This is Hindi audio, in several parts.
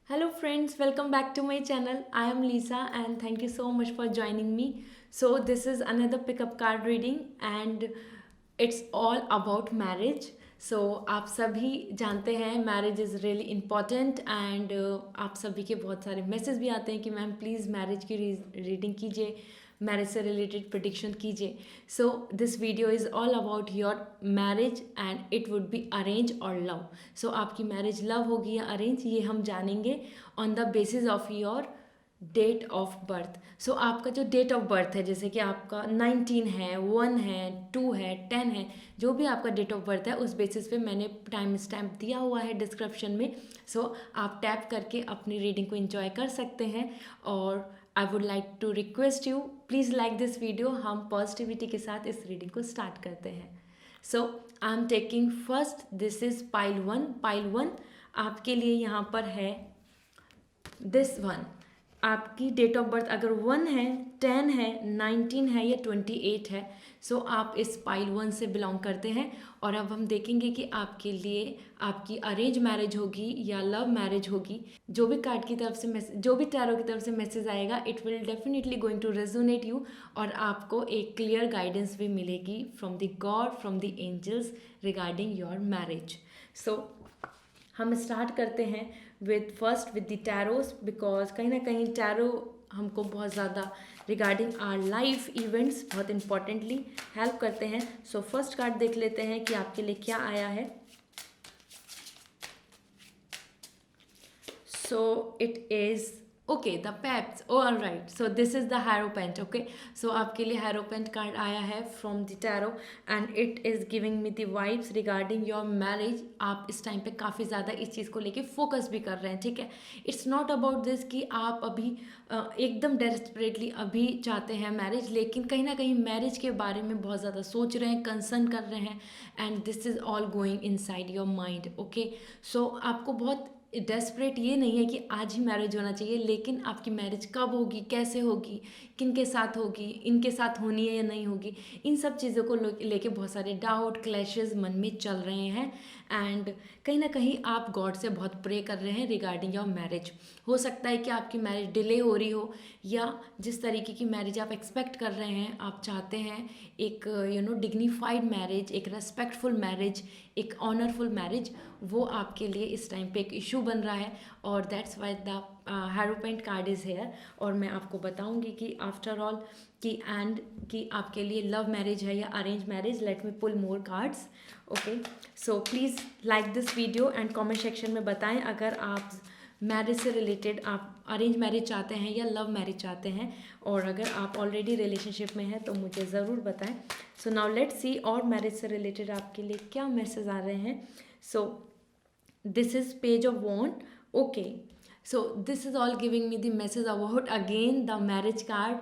Hello friends, welcome back to my channel. I am Lisa and thank you so much for joining me. So this is another pickup card reading and it's all about marriage. So आप सभी जानते हैं marriage is really important and आप सभी के बहुत सारे मैसेज भी आते हैं कि मैम प्लीज़ मैरिज की रीडिंग कीजिए, मैरिज से रिलेटेड प्रिडिक्शन कीजिए. So this video is all about your marriage and it would be arrange और लव. सो आपकी मैरिज लव होगी या अरेंज, ये हम जानेंगे on the basis of your date of birth. So आपका जो डेट ऑफ बर्थ है, जैसे कि आपका 19 है, 1 है, 2 है, 10 है, जो भी आपका डेट ऑफ बर्थ है उस बेसिस पे मैंने टाइम स्टैम्प दिया हुआ है डिस्क्रिप्शन में. सो आप टैप करके अपनी रीडिंग को एंजॉय कर सकते हैं. और I would like to request you, please like this video. हम पॉजिटिविटी के साथ इस रीडिंग को स्टार्ट करते हैं. So I am taking first, this is pile 1. Pile 1 आपके लिए यहाँ पर है दिस वन. आपकी डेट ऑफ बर्थ अगर 1 है, 10 है, 19 है या 28 है, सो आप इस पाइल 1 से बिलोंग करते हैं. और अब हम देखेंगे कि आपके लिए आपकी अरेंज मैरिज होगी या लव मैरिज होगी. जो भी कार्ड की तरफ से मैसेज, जो भी टैरो की तरफ से मैसेज आएगा, it will definitely going to resonate you और आपको एक क्लियर गाइडेंस भी मिलेगी from the God, from the angels regarding your marriage. So हम स्टार्ट करते हैं विद द टैरोस, बिकॉज कहीं ना कहीं टैरो हमको बहुत ज़्यादा रिगार्डिंग आर लाइफ इवेंट्स बहुत इंपॉर्टेंटली हेल्प करते हैं. सो फर्स्ट कार्ड देख लेते हैं कि आपके लिए क्या आया है. So it is okay, the peps. Oh, all right. So this is the Hierophant. Okay. So आपके लिए Hierophant card आया है from the tarot and it is giving me the vibes regarding your marriage. आप इस टाइम पे काफ़ी ज़्यादा इस चीज़ को लेके फोकस भी कर रहे हैं, ठीक है. इट्स नॉट अबाउट दिस कि आप अभी एकदम डेस्परेटली अभी चाहते हैं मैरिज, लेकिन कहीं ना कहीं मैरिज के बारे में बहुत ज़्यादा सोच रहे हैं, कंसर्न कर रहे हैं and this is all going inside your mind. Okay. So आपको बहुत डेस्परेट ये नहीं है कि आज ही मैरिज होना चाहिए, लेकिन आपकी मैरिज कब होगी, कैसे होगी, किन के साथ होगी, इनके साथ होनी है या नहीं होगी, इन सब चीज़ों को लेके बहुत सारे डाउट क्लैशेस मन में चल रहे हैं. एंड कहीं ना कहीं आप गॉड से बहुत प्रे कर रहे हैं रिगार्डिंग योर मैरिज. हो सकता है कि आपकी मैरिज डिले हो रही हो या जिस तरीके की मैरिज आप एक्सपेक्ट कर रहे हैं, आप चाहते हैं एक डिग्निफाइड मैरिज, एक रेस्पेक्टफुल मैरिज, एक ऑनरफुल मैरिज, वो आपके लिए इस टाइम पे एक इशू बन रहा है. और that's why the hierophant card is here. और मैं आपको बताऊंगी कि आफ्टर ऑल कि आपके लिए लव मैरिज है या arrange marriage. Let me pull more cards. Okay. So please like this video and comment section में बताएं अगर आप मैरिज से रिलेटेड आप अरेंज मैरिज चाहते हैं या लव मैरिज चाहते हैं, और अगर आप ऑलरेडी रिलेशनशिप में हैं तो मुझे ज़रूर बताएं. सो नाउ लेट्स सी और मैरिज से रिलेटेड आपके लिए क्या मैसेज आ रहे हैं. सो this is page of wand. Okay, so this is all giving me the message about again the marriage card,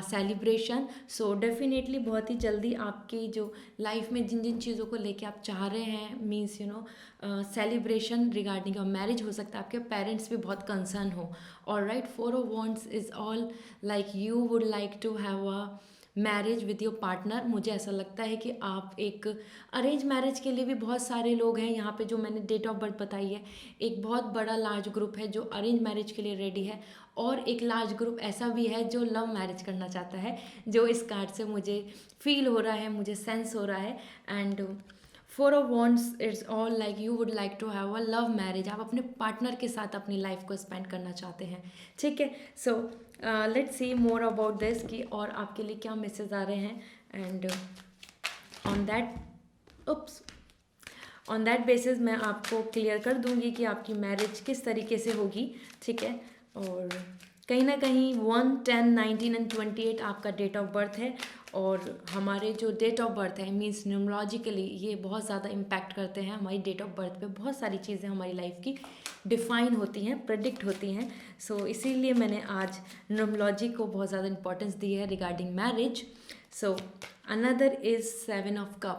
celebration. So definitely बहुत ही जल्दी आपकी जो लाइफ में जिन जिन चीज़ों को लेके आप चाह रहे हैं, means celebration regarding your marriage, हो सकता है आपके पेरेंट्स भी बहुत कंसर्न हो. और right, 4 of wands is all like you would like to have a marriage with your partner. मुझे ऐसा लगता है कि आप एक अरेंज मैरिज के लिए भी बहुत सारे लोग हैं यहाँ पे, जो मैंने डेट ऑफ बर्थ बताई है. एक बहुत बड़ा लार्ज ग्रुप है जो अरेंज मैरिज के लिए रेडी है, और एक लार्ज ग्रुप ऐसा भी है जो लव मैरिज करना चाहता है, जो इस कार्ड से मुझे फील हो रहा है, मुझे सेंस हो रहा है. And 4 of wands it's all like you would like to have a love marriage. आप अपने पार्टनर के साथ अपनी लाइफ को स्पेंड करना चाहते हैं, ठीक है. So let's C more about this कि और आपके लिए क्या मैसेज आ रहे हैं. एंड ऑन दैट बेसिस मैं आपको क्लियर कर दूंगी कि आपकी मैरिज किस तरीके से होगी, ठीक है. और कहीं ना कहीं 1, 10, 19 एंड 28 आपका डेट ऑफ बर्थ है, और हमारे जो डेट ऑफ बर्थ है मीन्स न्यूमरोलॉजिकली ये बहुत ज़्यादा इम्पैक्ट करते हैं. हमारी डेट ऑफ बर्थ पे बहुत सारी चीज़ें हमारी लाइफ की डिफ़ाइन होती हैं, प्रेडिक्ट होती हैं. सो इसीलिए मैंने आज न्यूमरोलॉजी को बहुत ज़्यादा इंपॉर्टेंस दी है regarding marriage. So another is 7 of cup.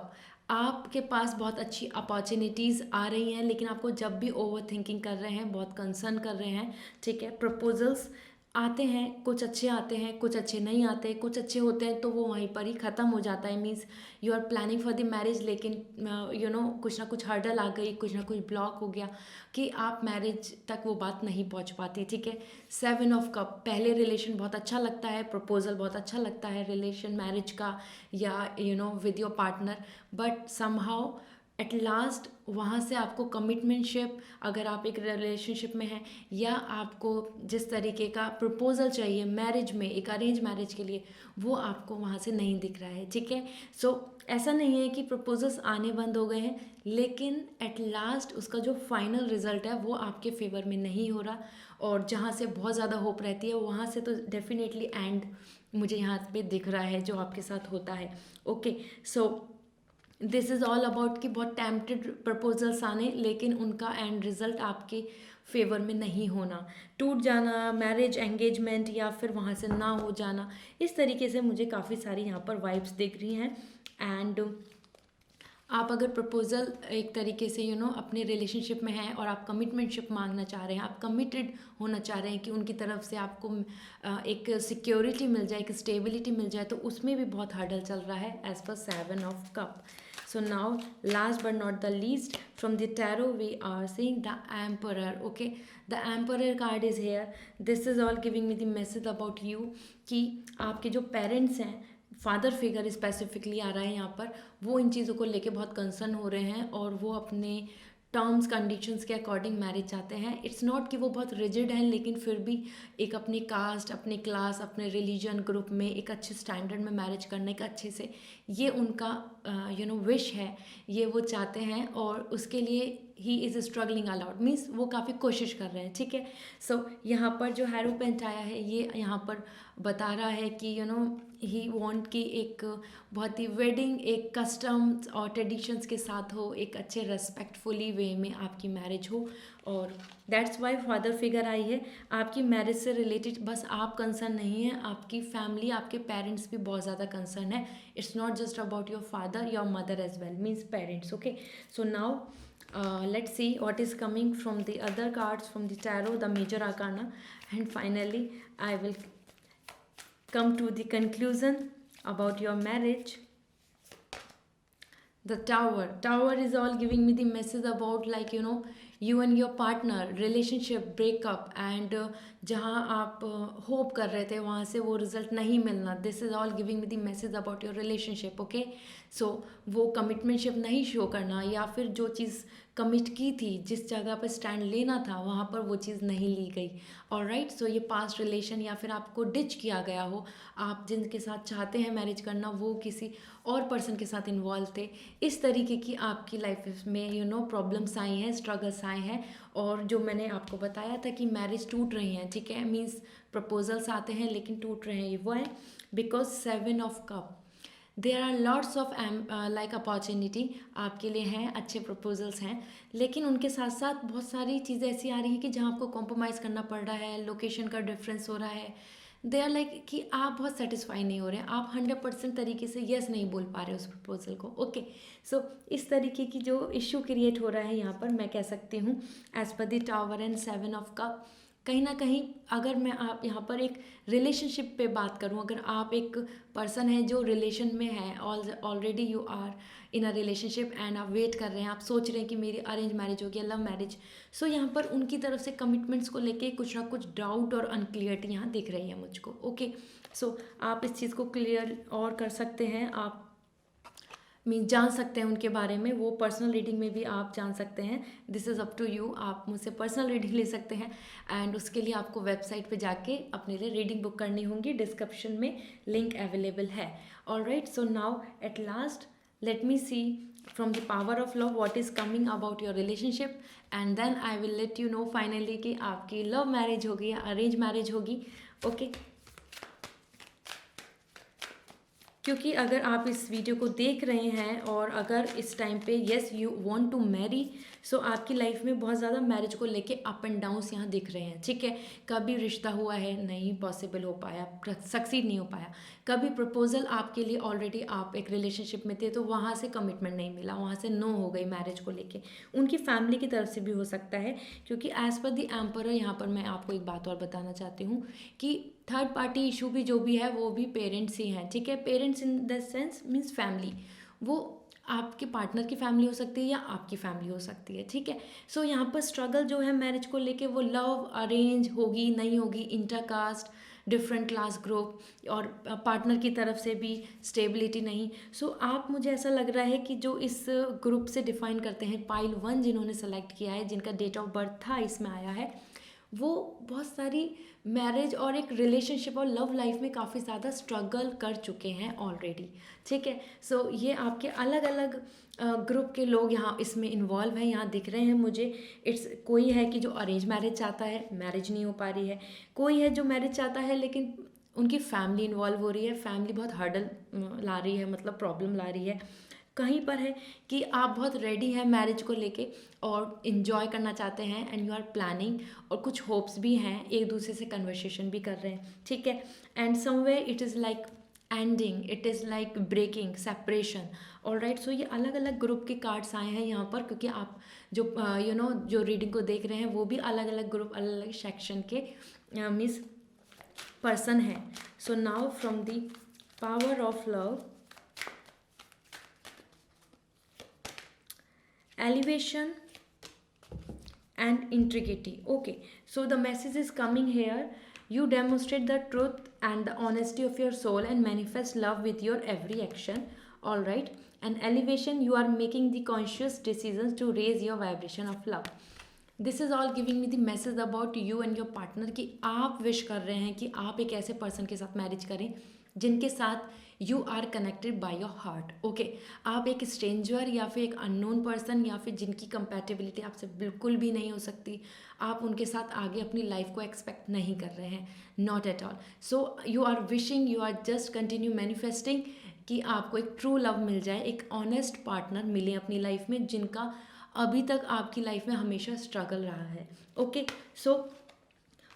आपके पास बहुत अच्छी अपॉर्चुनिटीज़ आ रही हैं, लेकिन आपको जब भी ओवर थिंकिंग कर रहे हैं, बहुत कंसर्न कर रहे हैं, ठीक है. प्रपोजल्स आते हैं, कुछ अच्छे आते हैं, कुछ अच्छे नहीं आते, कुछ अच्छे होते हैं तो वो वहीं पर ही ख़त्म हो जाता है। Means you are planning for the marriage, लेकिन कुछ ना कुछ हर्डल आ गई, कुछ ना कुछ ब्लॉक हो गया कि आप मैरिज तक वो बात नहीं पहुंच पाती। ठीक है। 7 ऑफ कप, पहले रिलेशन बहुत अच्छा लगता है, प्रपोजल बहुत अच्छा लगता है रिलेशन मैरिज का या with your partner, but somehow at last वहाँ से आपको कमिटमेंटशिप, अगर आप एक रिलेशनशिप में हैं, या आपको जिस तरीके का प्रपोजल चाहिए मैरिज में, एक अरेंज मैरिज के लिए, वो आपको वहाँ से नहीं दिख रहा है। ठीक है। सो ऐसा नहीं है कि प्रपोजल्स आने बंद हो गए हैं, लेकिन एट लास्ट उसका जो फाइनल रिजल्ट है वो आपके फेवर में नहीं हो रहा, और जहाँ से बहुत ज़्यादा होप रहती है वहाँ से तो डेफिनेटली एंड मुझे यहाँ पे दिख रहा है जो आपके साथ होता है। Okay. So this is all about कि बहुत टेम्प्टेड प्रपोजल्स आने, लेकिन उनका एंड रिजल्ट आपके फेवर में नहीं होना, टूट जाना, मैरिज एंगेजमेंट, या फिर वहाँ से ना हो जाना। इस तरीके से मुझे काफ़ी सारी यहाँ पर वाइब्स दिख रही हैं। एंड आप अगर प्रपोजल एक तरीके से अपने रिलेशनशिप में हैं और आप कमिटमेंटशिप मांगना चाह रहे हैं, आप कमिटेड होना चाह रहे हैं कि उनकी तरफ से आपको एक सिक्योरिटी मिल जाए, एक स्टेबिलिटी मिल जाए, तो उसमें भी बहुत हर्डल चल रहा है as per 7 of cup. So now, last but not the least, from the tarot we are seeing the Emperor. Okay, the Emperor card is here. This is all giving me the message about you कि आपके जो पेरेंट्स हैं, फादर फिगर स्पेसिफिकली आ रहा है यहाँ पर, वो इन चीज़ों को लेके बहुत कंसर्न हो रहे हैं और वो अपने टर्म्स कंडीशंस के अकॉर्डिंग मैरिज चाहते हैं। इट्स नॉट कि वो बहुत रिजिड हैं, लेकिन फिर भी एक अपनी कास्ट, अपने क्लास, अपने रिलीजन ग्रुप में एक अच्छे स्टैंडर्ड में मैरिज करने का अच्छे से, ये उनका विश है, ये वो चाहते हैं, और उसके लिए he is struggling allowed, means वो काफ़ी कोशिश कर रहे हैं। ठीक है। सो यहाँ पर जो हैरोपेंट आया है, ये यहाँ पर बता रहा है कि ही वांट कि एक बहुत ही वेडिंग एक कस्टम्स और ट्रेडिशंस के साथ हो, एक अच्छे रेस्पेक्टफुली वे में आपकी मैरिज हो, और दैट्स वाई फादर फिगर आई है। आपकी मैरिज से रिलेटेड बस आप कंसर्न नहीं है, आपकी फैमिली, आपके पेरेंट्स भी बहुत ज़्यादा कंसर्न है। It's not just about your father, your mother as well, means parents. Okay. So now let's see what is coming from the other cards from the tarot, the major arcana, and finally I will come to the conclusion about your marriage. The tower is all giving me the message about like you and your partner relationship breakup, and जहाँ आप होप कर रहे थे वहाँ से वो रिजल्ट नहीं मिलना, this is all giving me the message about your relationship. Okay. So वो कमिटमेंटशिप नहीं शो करना, या फिर जो चीज़ कमिट की थी, जिस जगह पर स्टैंड लेना था, वहाँ पर वो चीज़ नहीं ली गई। ऑलराइट। सो ये पास्ट रिलेशन या फिर आपको डिच किया गया हो, आप जिनके साथ चाहते हैं मैरिज करना वो किसी और पर्सन के साथ इन्वॉल्व थे, इस तरीके की आपकी लाइफ में प्रॉब्लम्स आई हैं, स्ट्रगल्स आए हैं, और जो मैंने आपको बताया था कि मैरिज टूट रही हैं। ठीक है। मीन्स प्रपोजल्स आते हैं लेकिन टूट रहे हैं, ये वो है because 7 of cup, there are lots of like opportunity आपके लिए हैं, अच्छे प्रपोजल्स हैं, लेकिन उनके साथ साथ बहुत सारी चीज़ें ऐसी आ रही हैं कि जहाँ आपको कॉम्प्रोमाइज़ करना पड़ रहा है, लोकेशन का डिफरेंस हो रहा है, दे आर लाइक कि आप बहुत सेटिस्फाई नहीं हो रहे हैं, आप 100% तरीके से येस नहीं बोल पा रहे उस प्रपोजल को। ओके। सो इस तरीके की जो इशू क्रिएट हो रहा है यहाँ पर, मैं कह सकती हूँ as per the tower and 7 of cup, कहीं ना कहीं अगर मैं आप यहाँ पर एक रिलेशनशिप पे बात करूँ, अगर आप एक पर्सन है जो रिलेशन में है, already you are in a relationship एंड आप वेट कर रहे हैं, आप सोच रहे हैं कि मेरी अरेंज मैरिज होगी या लव मैरिज, सो यहाँ पर उनकी तरफ से कमिटमेंट्स को लेके कुछ ना कुछ डाउट और अनक्लियरिटी यहाँ दिख रही है मुझको। ओके। सो आप इस चीज़ को क्लियर और कर सकते हैं, आप जान सकते हैं उनके बारे में, वो पर्सनल रीडिंग में भी आप जान सकते हैं। This is up to you, आप मुझसे पर्सनल रीडिंग ले सकते हैं, एंड उसके लिए आपको वेबसाइट पे जाके अपने लिए रीडिंग बुक करनी होगी, डिस्क्रिप्शन में लिंक अवेलेबल है। Alright. So now at last let me see from the power of love what is coming about your relationship, and then I will let you know finally कि आपकी लव मैरिज होगी या अरेंज मैरिज होगी। ओके। क्योंकि अगर आप इस वीडियो को देख रहे हैं और अगर इस टाइम पे yes you want to marry, so आपकी लाइफ में बहुत ज़्यादा मैरिज को लेके अप एंड डाउन्स यहाँ दिख रहे हैं, ठीक है। कभी रिश्ता हुआ है, नहीं पॉसिबल हो पाया, सक्सीड नहीं हो पाया। कभी प्रपोजल आपके लिए, ऑलरेडी आप एक रिलेशनशिप में थे तो वहाँ से कमिटमेंट नहीं मिला, वहाँ से नो हो गई मैरिज को लेके, उनकी फैमिली की तरफ से भी हो सकता है। क्योंकि एज पर द एम्परर, यहाँ पर मैं आपको एक बात और बताना चाहती हूँ कि थर्ड पार्टी इशू भी जो भी है वो भी पेरेंट्स ही हैं, ठीक है। Parents in the sense means family, वो आपके पार्टनर की फैमिली हो सकती है या आपकी फैमिली हो सकती है, ठीक है। सो यहाँ पर स्ट्रगल जो है मैरिज को लेके, वो लव अरेंज होगी नहीं होगी, इंटरकास्ट, डिफरेंट क्लास ग्रुप, और पार्टनर की तरफ से भी स्टेबिलिटी नहीं। सो आप, मुझे ऐसा लग रहा है कि जो इस ग्रुप से डिफाइन करते हैं, पाइल 1 जिन्होंने सेलेक्ट किया है, जिनका डेट ऑफ बर्थ था इसमें आया है, वो बहुत सारी मैरिज और एक रिलेशनशिप और लव लाइफ में काफ़ी ज़्यादा स्ट्रगल कर चुके हैं ऑलरेडी, ठीक है। सो ये आपके अलग अलग ग्रुप के लोग यहाँ इसमें इन्वॉल्व हैं, यहाँ दिख रहे हैं मुझे। इट्स, कोई है कि जो अरेंज मैरिज चाहता है, मैरिज नहीं हो पा रही है। कोई है जो मैरिज चाहता है लेकिन उनकी फैमिली इन्वॉल्व हो रही है, फैमिली बहुत हर्डल ला रही है, मतलब प्रॉब्लम ला रही है। कहीं पर है कि आप बहुत रेडी हैं मैरिज को लेके और इन्जॉय करना चाहते हैं एंड यू आर प्लानिंग, और कुछ होप्स भी हैं, एक दूसरे से कन्वर्सेशन भी कर रहे हैं, ठीक है। And somewhere it is like ending, it is like breaking, separation. All right, so ये अलग अलग ग्रुप के कार्ड्स आए हैं यहाँ पर, क्योंकि आप जो जो रीडिंग को देख रहे हैं वो भी अलग अलग ग्रुप, अलग अलग सेक्शन के मीन्स पर्सन है। So now from the power of love, elevation and integrity. Okay, so the message is coming here: you demonstrate the truth and the honesty of your soul and manifest love with your every action. All right. And elevation, you are making the conscious decisions to raise your vibration of love. This is all giving me the message about you and your partner, कि आप विश कर रहे हैं कि आप एक ऐसे पर्सन के साथ मैरिज करें जिनके साथ you are connected by your heart. Okay, आप एक स्ट्रेंजर या फिर एक अननोन पर्सन या फिर जिनकी कंपैटिबिलिटी आपसे बिल्कुल भी नहीं हो सकती, आप उनके साथ आगे अपनी लाइफ को एक्सपेक्ट नहीं कर रहे हैं, not at all. So you are wishing, you are just continue manifesting कि आपको एक ट्रू लव मिल जाए, एक ऑनेस्ट पार्टनर मिले अपनी लाइफ में, जिनका अभी तक आपकी लाइफ में हमेशा स्ट्रगल रहा है। Okay, so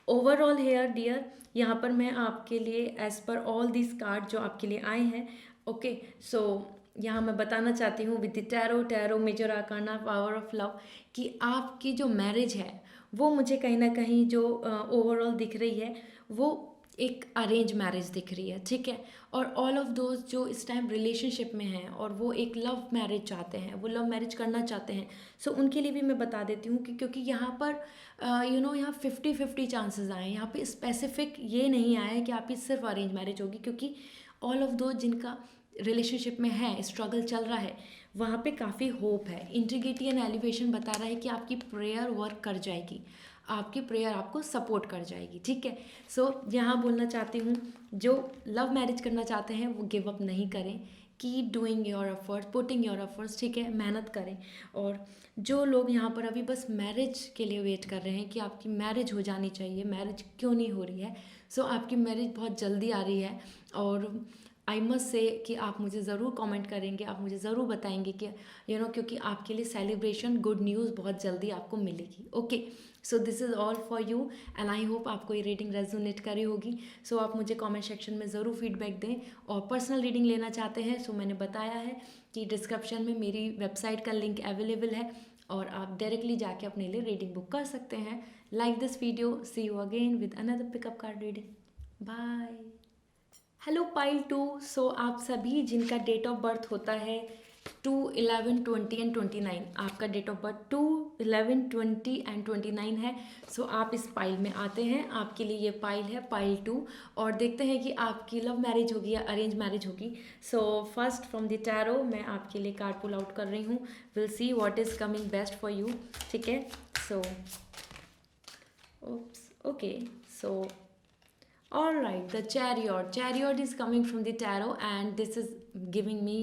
overall here dear, यहाँ पर मैं आपके लिए as per all this card जो आपके लिए आए हैं, ओके, सो यहाँ मैं बताना चाहती हूँ with the tarot major arcana power of love, कि आपकी जो मैरिज है वो मुझे कहीं ना कहीं जो ओवरऑल दिख रही है वो एक अरेंज मैरिज दिख रही है, ठीक है। और ऑल ऑफ दोज जो इस टाइम रिलेशनशिप में हैं और वो एक लव मैरिज चाहते हैं, वो लव मैरिज करना चाहते हैं, सो उनके लिए भी मैं बता देती हूँ कि क्योंकि यहाँ पर यहाँ 50-50 चांसेस आए हैं, यहाँ पे स्पेसिफिक ये नहीं आया है कि आपकी सिर्फ अरेंज मैरिज होगी, क्योंकि ऑल ऑफ दो जिनका रिलेशनशिप में है, स्ट्रगल चल रहा है, वहाँ पे काफ़ी होप है। इंटीग्रिटी एंड एलिवेशन बता रहा है कि आपकी प्रेयर वर्क कर जाएगी, आपकी प्रेयर आपको सपोर्ट कर जाएगी, ठीक है। सो यहाँ बोलना चाहती हूँ, जो लव मैरिज करना चाहते हैं वो गिव अप नहीं करें, keep doing your efforts, putting your efforts, ठीक है, मेहनत करें। और जो लोग यहाँ पर अभी बस मैरिज के लिए वेट कर रहे हैं कि आपकी मैरिज हो जानी चाहिए, मैरिज क्यों नहीं हो रही है, सो आपकी मैरिज बहुत जल्दी आ रही है। और आई मस्ट से कि आप मुझे ज़रूर कमेंट करेंगे, आप मुझे ज़रूर बताएंगे कि क्योंकि आपके लिए सेलिब्रेशन, गुड न्यूज़ बहुत जल्दी आपको मिलेगी। Okay, so this is all for you and I hope आपको ये रीडिंग रेजोनेट करी होगी। सो आप मुझे कमेंट सेक्शन में ज़रूर फीडबैक दें, और पर्सनल रीडिंग लेना चाहते हैं सो मैंने बताया है कि डिस्क्रिप्शन में मेरी वेबसाइट का लिंक अवेलेबल है और आप डायरेक्टली जाके अपने लिए रीडिंग बुक कर सकते हैं। Like this video, see you again with another pickup card reading, bye. Hello pile 2, so आप सभी जिनका डेट ऑफ बर्थ होता है 2, 11, 20 एंड 29, आपका डेट ऑफ बर्थ 2, 11, 20 एंड 29 है, सो आप इस पाइल में आते हैं। आपके लिए ये पाइल है पाइल 2, और देखते हैं कि आपकी लव मैरिज होगी या अरेंज मैरिज होगी। So first from the tarot मैं आपके लिए कार्ड पुल आउट कर रही हूँ, will see what is coming best for you, ठीक है। So okay, so all right, the chariot is coming from the tarot and this is giving me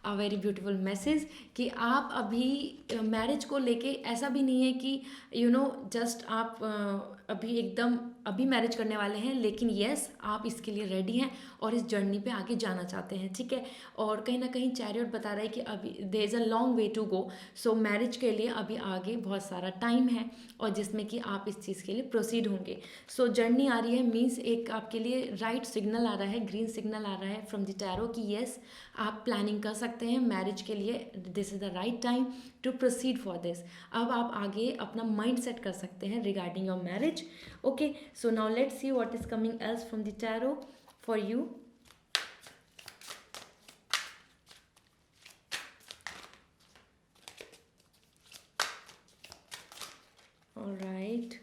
a very beautiful message कि आप अभी मैरिज को लेके ऐसा भी नहीं है कि जस्ट आप अभी एकदम अभी मैरिज करने वाले हैं, लेकिन यस आप इसके लिए रेडी हैं और इस जर्नी पे आगे जाना चाहते हैं, ठीक है। और कहीं ना कहीं चैरियट बता रहा है कि अभी there is a long way to go, so marriage के लिए अभी आगे बहुत सारा टाइम है और जिसमें कि आप इस चीज़ के लिए प्रोसीड होंगे। सो जर्नी आ रही है, मीन्स एक आपके लिए राइट सिग्नल आ रहा है, ग्रीन सिग्नल आ रहा है फ्रॉम द टैरो कि येस आप प्लानिंग कर सकते हैं मैरिज के लिए, this is the right time to proceed for this. अब आप आगे अपना माइंड सेट कर सकते हैं regarding your marriage. Okay, so now let's see what is coming else from the tarot for you. All right.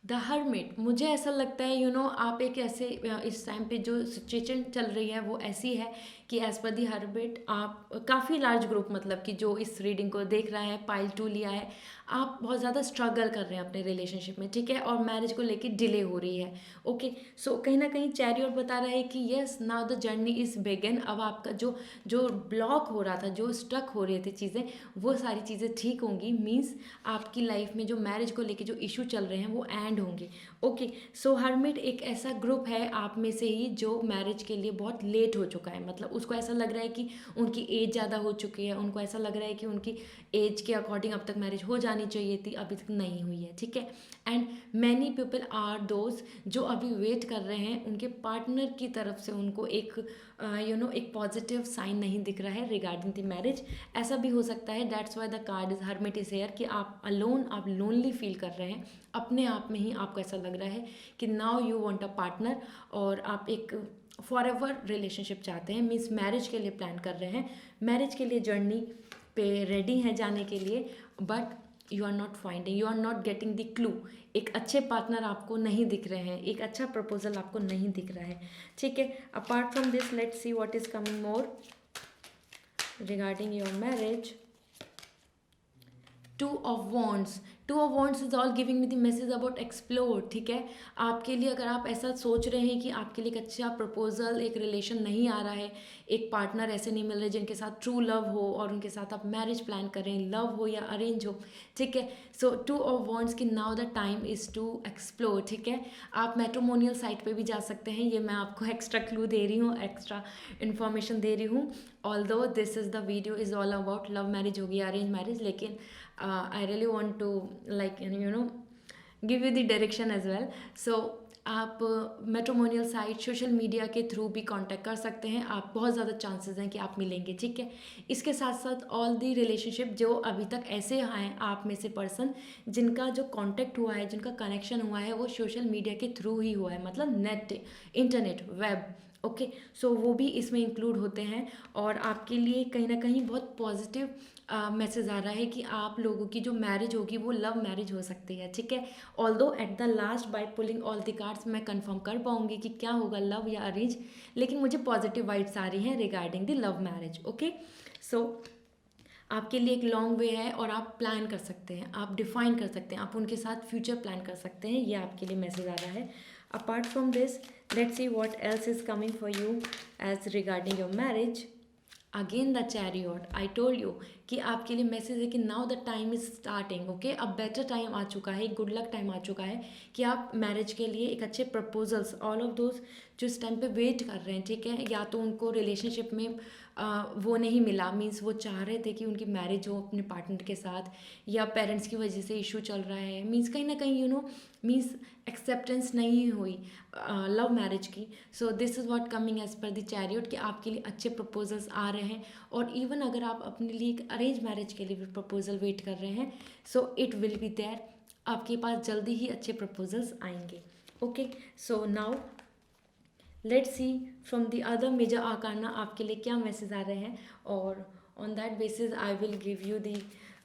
The hermit, मुझे ऐसा लगता है आप एक ऐसे इस टाइम पे जो सिचुएशन चल रही है वो ऐसी है कि एज पर दी हर्मिट आप काफ़ी लार्ज ग्रुप, मतलब कि जो इस रीडिंग को देख रहा है, पाइल 2 लिया है, आप बहुत ज़्यादा स्ट्रगल कर रहे हैं अपने रिलेशनशिप में, ठीक है, और मैरिज को लेके डिले हो रही है। ओके, सो कहीं ना कहीं चैरियट बता रहा है कि yes now the journey is begin. अब आपका जो जो ब्लॉक हो रहा था, जो स्टक हो रही थी चीज़ें, वो सारी चीज़ें ठीक होंगी। मीन्स आपकी लाइफ में जो मैरिज को लेके जो इशू चल रहे हैं वो एंड होंगे। ओके, सो हर्मिट एक ऐसा ग्रुप है आप में से ही जो मैरिज के लिए बहुत लेट हो चुका है, मतलब उसको ऐसा लग रहा है कि उनकी एज ज़्यादा हो चुकी है, उनको ऐसा लग रहा है कि उनकी एज के अकॉर्डिंग अब तक मैरिज हो जानी चाहिए थी, अभी तक नहीं हुई है, ठीक है। And many people are those जो अभी वेट कर रहे हैं उनके पार्टनर की तरफ से, उनको एक एक पॉजिटिव साइन नहीं दिख रहा है रिगार्डिंग द मैरिज। ऐसा भी हो सकता है, that's why the card is hermit is here, कि आप अलोन, आप लोनली फील कर रहे हैं अपने आप में ही, आपको ऐसा लग रहा है कि now you want a partner और आप एक फॉर एवर रिलेशनशिप चाहते हैं, मीन्स मैरिज के लिए प्लान कर रहे हैं, मैरिज के लिए जर्नी पे रेडी हैं जाने के लिए, but you are not finding, you are not getting the clue. एक अच्छे पार्टनर आपको नहीं दिख रहे हैं, एक अच्छा प्रपोजल आपको नहीं दिख रहा है, ठीक है। Apart from this let's see what is coming more regarding your marriage. To of wands, to of wands is all giving me the message about explore, ठीक है। आपके लिए अगर आप ऐसा सोच रहे हैं कि आपके लिए एक अच्छा प्रपोजल, एक रिलेशन नहीं आ रहा है, एक पार्टनर ऐसे नहीं मिल रहे जिनके साथ ट्रू लव हो और उनके साथ आप मैरिज प्लान करें, लव हो या अरेंज हो, ठीक है। सो टू ऑफ वॉन्ड्स की now the time is to explore, ठीक है। आप मैट्रिमोनियल साइट पे भी जा सकते हैं, ये मैं आपको एक्स्ट्रा क्लू दे रही हूँ, एक्स्ट्रा इन्फॉर्मेशन दे रही हूँ। Although this is the video is all about love marriage होगी, अरेंज मैरिज, लेकिन I really want to like give you the direction as well. So आप मेट्रोमोनियल साइट, सोशल मीडिया के थ्रू भी कांटेक्ट कर सकते हैं, आप बहुत ज़्यादा चांसेस हैं कि आप मिलेंगे, ठीक है। इसके साथ साथ ऑल दी रिलेशनशिप जो अभी तक ऐसे हैं आप में से पर्सन जिनका जो कांटेक्ट हुआ है, जिनका कनेक्शन हुआ है, वो सोशल मीडिया के थ्रू ही हुआ है, मतलब net, internet, web, okay, so वो भी इसमें इंक्लूड होते हैं। और आपके लिए कहीं ना कहीं बहुत पॉजिटिव मैसेज आ रहा है कि आप लोगों की जो मैरिज होगी वो लव मैरिज हो सकती है, ठीक है। Although at the last by pulling all the cards मैं कंफर्म कर पाऊंगी कि क्या होगा, लव या अरेंज, लेकिन मुझे पॉजिटिव वाइब्स आ रही हैं regarding the love marriage. Okay, so आपके लिए एक लॉन्ग वे है और आप प्लान कर सकते हैं, आप डिफाइन कर सकते हैं, आप उनके साथ फ्यूचर प्लान कर सकते हैं, ये आपके लिए मैसेज आ रहा है। Apart from this let's see what else is coming for you as regarding your marriage. Again the chariot, I told you कि आपके लिए मैसेज है कि now the time is starting, okay, अब बेटर टाइम आ चुका है, गुड लक टाइम आ चुका है कि आप मैरिज के लिए एक अच्छे प्रपोजल्स, ऑल ऑफ दोज जो इस टाइम पे वेट कर रहे हैं, ठीक है, या तो उनको रिलेशनशिप में वो नहीं मिला, मीन्स वो चाह रहे थे कि उनकी मैरिज हो अपने पार्टनर के साथ, या पेरेंट्स की वजह से इशू चल रहा है, मीन्स कहीं ना कहीं मीन्स एक्सेप्टेंस नहीं हुई लव मैरिज की। So this is what coming as per the chariot कि आपके लिए अच्छे प्रपोजल्स आ रहे हैं, और इवन अगर आप अपने लिए एक अरेंज मैरिज के लिए भी प्रपोजल वेट कर रहे हैं, so it will be there, आपके पास जल्दी ही अच्छे प्रपोजल्स आएंगे। Okay, so now let's see from the other major arcana आपके लिए क्या मैसेज आ रहे हैं, और on that basis I will give you the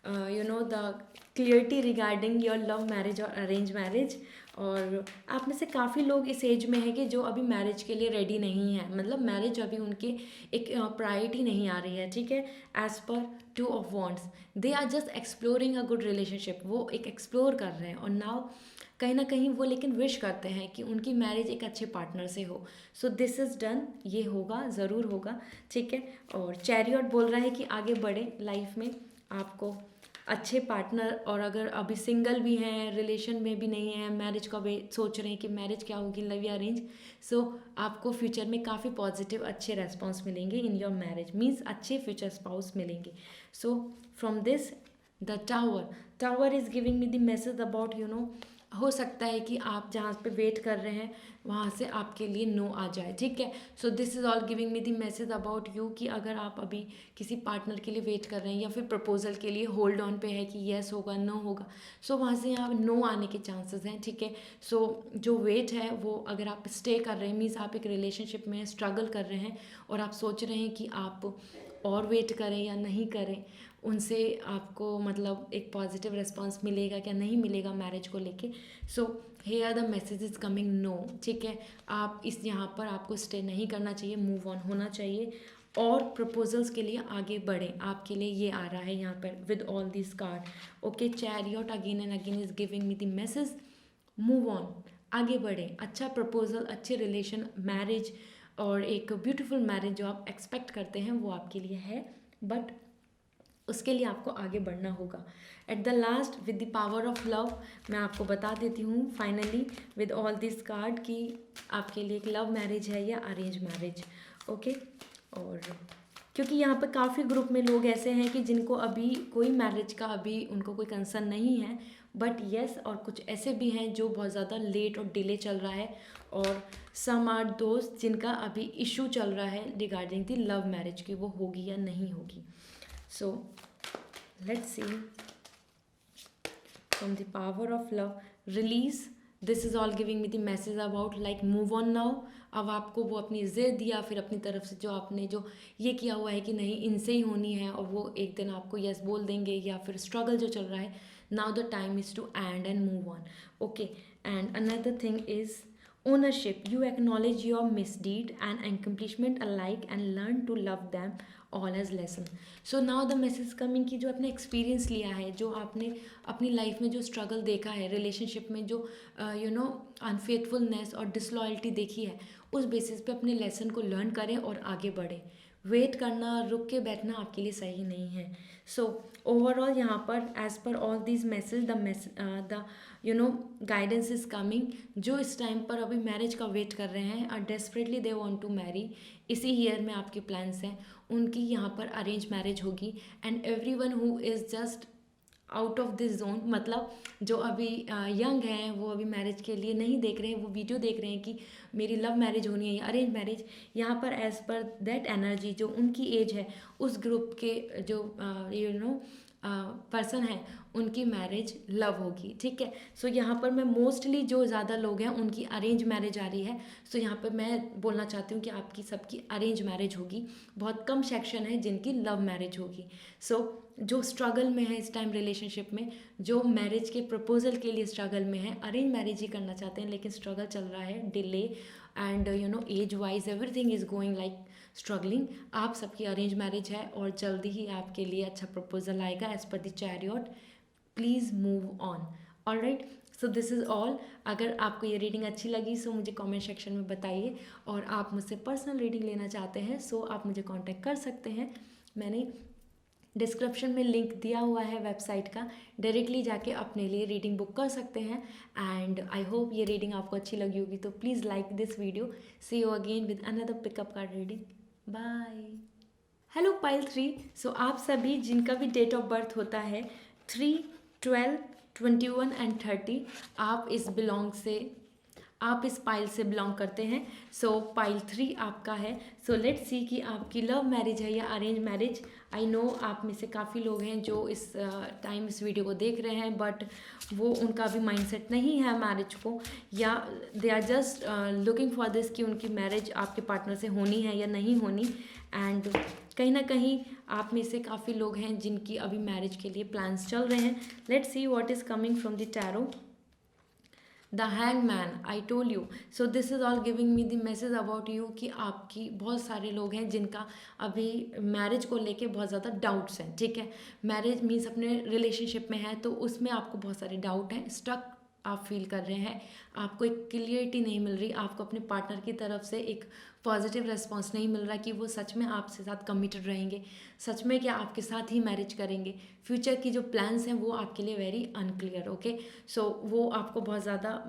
the clarity regarding your love marriage और अरेंज मैरिज। और आप में से काफ़ी लोग इस एज में है कि जो अभी मैरिज के लिए रेडी नहीं है, मतलब मैरिज अभी उनके एक प्रायोरिटी नहीं आ रही है, ठीक है। As per two of wands, they are just exploring a good relationship, वो एक एक्सप्लोर कर रहे हैं। और नाउ कहीं ना कहीं वो लेकिन विश करते हैं कि उनकी मैरिज एक अच्छे पार्टनर से हो। सो दिस इज़ डन, ये होगा, ज़रूर होगा, ठीक है। और चैरियट बोल रहा है कि आगे बढ़े लाइफ में, आपको अच्छे पार्टनर, और अगर अभी सिंगल भी हैं, रिलेशन में भी नहीं है, मैरिज का वे सोच रहे हैं कि मैरिज क्या होगी, लव या अरेंज, सो आपको फ्यूचर में काफ़ी पॉजिटिव अच्छे रेस्पॉन्स मिलेंगे इन योर मैरिज, मीन्स अच्छे फ्यूचर स्पाउस मिलेंगे। So from this the tower is giving me the message about हो सकता है कि आप जहाँ पे वेट कर रहे हैं वहाँ से आपके लिए नो आ जाए, ठीक है। So this is all giving me the message about you कि अगर आप अभी किसी पार्टनर के लिए वेट कर रहे हैं या फिर प्रपोजल के लिए होल्ड ऑन पे है कि येस होगा नो होगा, सो वहाँ से यहाँ नो आने के चांसेस हैं, ठीक है। सो जो वेट है वो, अगर आप स्टे कर रहे हैं, मीन्स आप एक रिलेशनशिप में स्ट्रगल कर रहे हैं और आप सोच रहे हैं कि आप और वेट करें या नहीं करें, उनसे आपको मतलब एक पॉजिटिव रिस्पॉन्स मिलेगा क्या नहीं मिलेगा मैरिज को लेके। So here the message is coming no, ठीक है। आप इस यहाँ पर आपको स्टे नहीं करना चाहिए, मूव ऑन होना चाहिए और प्रपोजल्स के लिए आगे बढ़ें, आपके लिए ये आ रहा है यहाँ पर with all this card, okay. Chariot again and again is giving me the message, move on, आगे बढ़ें, अच्छा प्रपोजल, अच्छे रिलेशन, मैरिज और एक ब्यूटीफुल मैरिज जो आप एक्सपेक्ट करते हैं वो आपके लिए है, बट उसके लिए आपको आगे बढ़ना होगा। Eight the last with the power of love, मैं आपको बता देती हूँ finally with all this card कि आपके लिए एक लव मैरिज है या अरेंज मैरिज, ओके। और क्योंकि यहाँ पर काफ़ी ग्रुप में लोग ऐसे हैं कि जिनको अभी कोई मैरिज का अभी उनको कोई कंसर्न नहीं है, बट येस, और कुछ ऐसे भी हैं जो बहुत ज़्यादा लेट और डिले चल रहा है, और सम आर दोस्त जिनका अभी इशू चल रहा है रिगार्डिंग दी लव मैरिज की, वो होगी या नहीं होगी। So let's see from the power of love, release, this is all giving me the message about like move on now। अब आपको वो अपनी ज़िद या फिर अपनी तरफ से जो आपने जो ये किया हुआ है कि नहीं इनसे ही होनी है, और वो एक दिन आपको यस बोल देंगे, या फिर स्ट्रगल जो चल रहा है, now the time is to end and move on, okay. And another thing is ownership, you acknowledge your misdeed and accomplishment alike and learn to love them all as lesson। so now the message coming कि जो आपने एक्सपीरियंस लिया है, जो आपने अपनी लाइफ में जो स्ट्रगल देखा है, रिलेशनशिप में जो अनफेथफुलनेस और डिसलॉयल्टी देखी है, उस बेसिस पे अपने लेसन को लर्न करें और आगे बढ़ें। वेट करना, रुक के बैठना आपके लिए सही नहीं है। सो ओवरऑल यहाँ पर as per all this message the guidance is coming, जो इस टाइम पर अभी मैरिज का वेट कर रहे हैं और desperately they want to marry, इसी ईयर में आपके प्लान्स हैं, उनकी यहाँ पर अरेंज मैरिज होगी। And everyone who is just out of this zone, मतलब जो अभी यंग हैं, वो अभी मैरिज के लिए नहीं देख रहे हैं, वो वीडियो देख रहे हैं कि मेरी लव मैरिज होनी है या अरेंज मैरिज, यहाँ पर एज पर दैट एनर्जी जो उनकी एज है, उस ग्रुप के जो पर्सन है, उनकी मैरिज लव होगी, ठीक है। सो यहाँ पर मैं मोस्टली जो ज़्यादा लोग हैं उनकी अरेंज मैरिज आ रही है। सो यहाँ पर मैं बोलना चाहती हूँ कि आपकी सबकी अरेंज मैरिज होगी, बहुत कम सेक्शन है जिनकी लव मैरिज होगी। सो जो स्ट्रगल में है इस टाइम रिलेशनशिप में, जो मैरिज के प्रपोजल के लिए स्ट्रगल में है, अरेंज मैरिज ही करना चाहते हैं लेकिन स्ट्रगल चल रहा है, delay and age wise everything is going like struggling, आप सबकी अरेंज मैरिज है और जल्दी ही आपके लिए अच्छा प्रपोजल आएगा as per the chariot. Please move on, alright. So this is all. अगर आपको ये रीडिंग अच्छी लगी सो मुझे कमेंट सेक्शन में बताइए, और आप मुझसे पर्सनल रीडिंग लेना चाहते हैं सो आप मुझे कांटेक्ट कर सकते हैं। मैंने डिस्क्रिप्शन में लिंक दिया हुआ है वेबसाइट का, डायरेक्टली जाके अपने लिए रीडिंग बुक कर सकते हैं। एंड आई होप ये रीडिंग आपको अच्छी लगी होगी, तो please like this video. See you again with another pickup card reading, bye. Hello pile 3, so आप सभी जिनका भी डेट ऑफ बर्थ होता है 3, 12, 21 एंड 30, आप इस बिलोंग से आप इस पाइल से बिलोंग करते हैं। सो पाइल 3 आपका है। सो लेट्स सी कि आपकी लव मैरिज है या अरेंज मैरिज। आई नो आप में से काफ़ी लोग हैं जो इस टाइम इस वीडियो को देख रहे हैं, बट वो उनका भी माइंडसेट नहीं है मैरिज को, या they are just looking for this कि उनकी मैरिज आपके पार्टनर से होनी है या नहीं होनी। एंड कहीं ना कहीं आप में से काफ़ी लोग हैं जिनकी अभी मैरिज के लिए प्लान्स चल रहे हैं। Let's see what is coming from the tarot. The hang man, I told you. So this is all giving me the message about you कि आपकी बहुत सारे लोग हैं जिनका अभी मैरिज को लेके बहुत ज़्यादा डाउट्स हैं, ठीक है। मैरिज मीन्स अपने रिलेशनशिप में है तो उसमें आपको बहुत सारे डाउट हैं, स्टक आप फील कर रहे हैं, आपको एक क्लियरिटी नहीं मिल रही, आपको अपने पार्टनर की तरफ से एक पॉजिटिव रेस्पॉन्स नहीं मिल रहा कि वो सच में आपके साथ कमिटेड रहेंगे, सच में क्या आपके साथ ही मैरिज करेंगे। फ्यूचर की जो प्लान्स हैं वो आपके लिए वेरी अनक्लियर, ओके। सो वो आपको बहुत ज़्यादा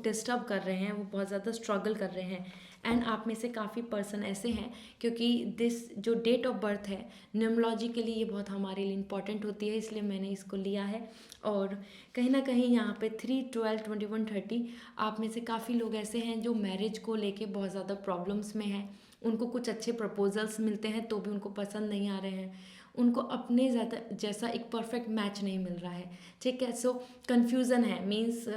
डिस्टर्ब कर रहे हैं, वो बहुत ज़्यादा स्ट्रगल कर रहे हैं। एंड आप में से काफ़ी पर्सन ऐसे हैं क्योंकि दिस जो डेट ऑफ बर्थ है न्यूमरोलॉजी के लिए ये बहुत हमारे लिए इम्पॉर्टेंट होती है, इसलिए मैंने इसको लिया है। और कहीं ना कहीं यहाँ पे 3, 12, 21, 30 आप में से काफ़ी लोग ऐसे हैं जो मैरिज को लेके बहुत ज़्यादा प्रॉब्लम्स में हैं। उनको कुछ अच्छे प्रपोजल्स मिलते हैं तो भी उनको पसंद नहीं आ रहे हैं, उनको अपने ज़्यादा जैसा एक परफेक्ट मैच नहीं मिल रहा है, ठीक है। सो कन्फ्यूज़न है, मीन्स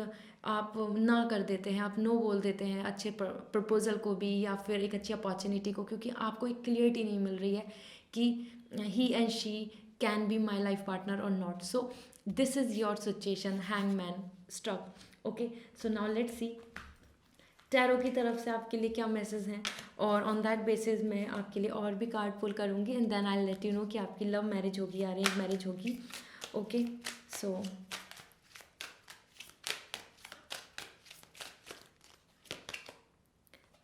आप ना कर देते हैं, आप नो बोल देते हैं अच्छे प्रपोजल को भी या फिर एक अच्छी अपॉर्चुनिटी को, क्योंकि आपको एक क्लियरिटी नहीं मिल रही है कि he and she can be my life partner और not. So this is your situation, hangman, stop, okay. So now let's see tarot की तरफ से आपके लिए क्या मैसेज हैं, और ऑन दैट बेसिस मैं आपके लिए और भी कार्ड पुल करूँगी and then I let you know कि आपकी लव मैरिज होगी या अरेंज मैरिज होगी, okay. So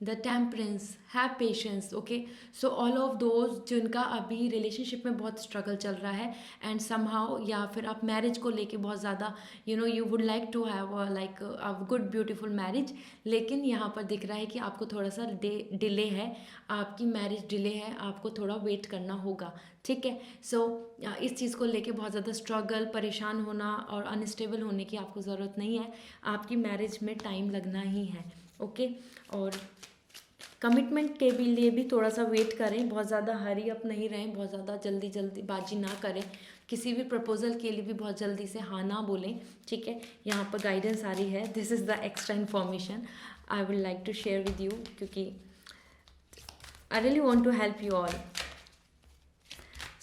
the temperance, have patience, okay. So all of those जिनका अभी रिलेशनशिप में बहुत स्ट्रगल चल रहा है एंड समहाउ, या फिर आप मैरिज को लेके बहुत ज़्यादा you would like to have like a good beautiful marriage, लेकिन यहाँ पर दिख रहा है कि आपको थोड़ा सा डिले है, आपकी मैरिज डिले है, आपको थोड़ा वेट करना होगा, ठीक है। सो इस चीज़ को लेके बहुत ज़्यादा स्ट्रगल, परेशान होना और अनस्टेबल होने की आपको ज़रूरत नहीं है, आपकी मैरिज में टाइम लगना ही है, ओके। और कमिटमेंट के भी लिए भी थोड़ा सा वेट करें, बहुत ज़्यादा हरी अप नहीं रहें, बहुत ज़्यादा जल्दी बाजी ना करें, किसी भी प्रपोजल के लिए भी बहुत जल्दी से हाँ ना बोलें, ठीक है। यहाँ पर गाइडेंस आ रही है, this is the extra information I would like to share with you, क्योंकि I really want to help you all.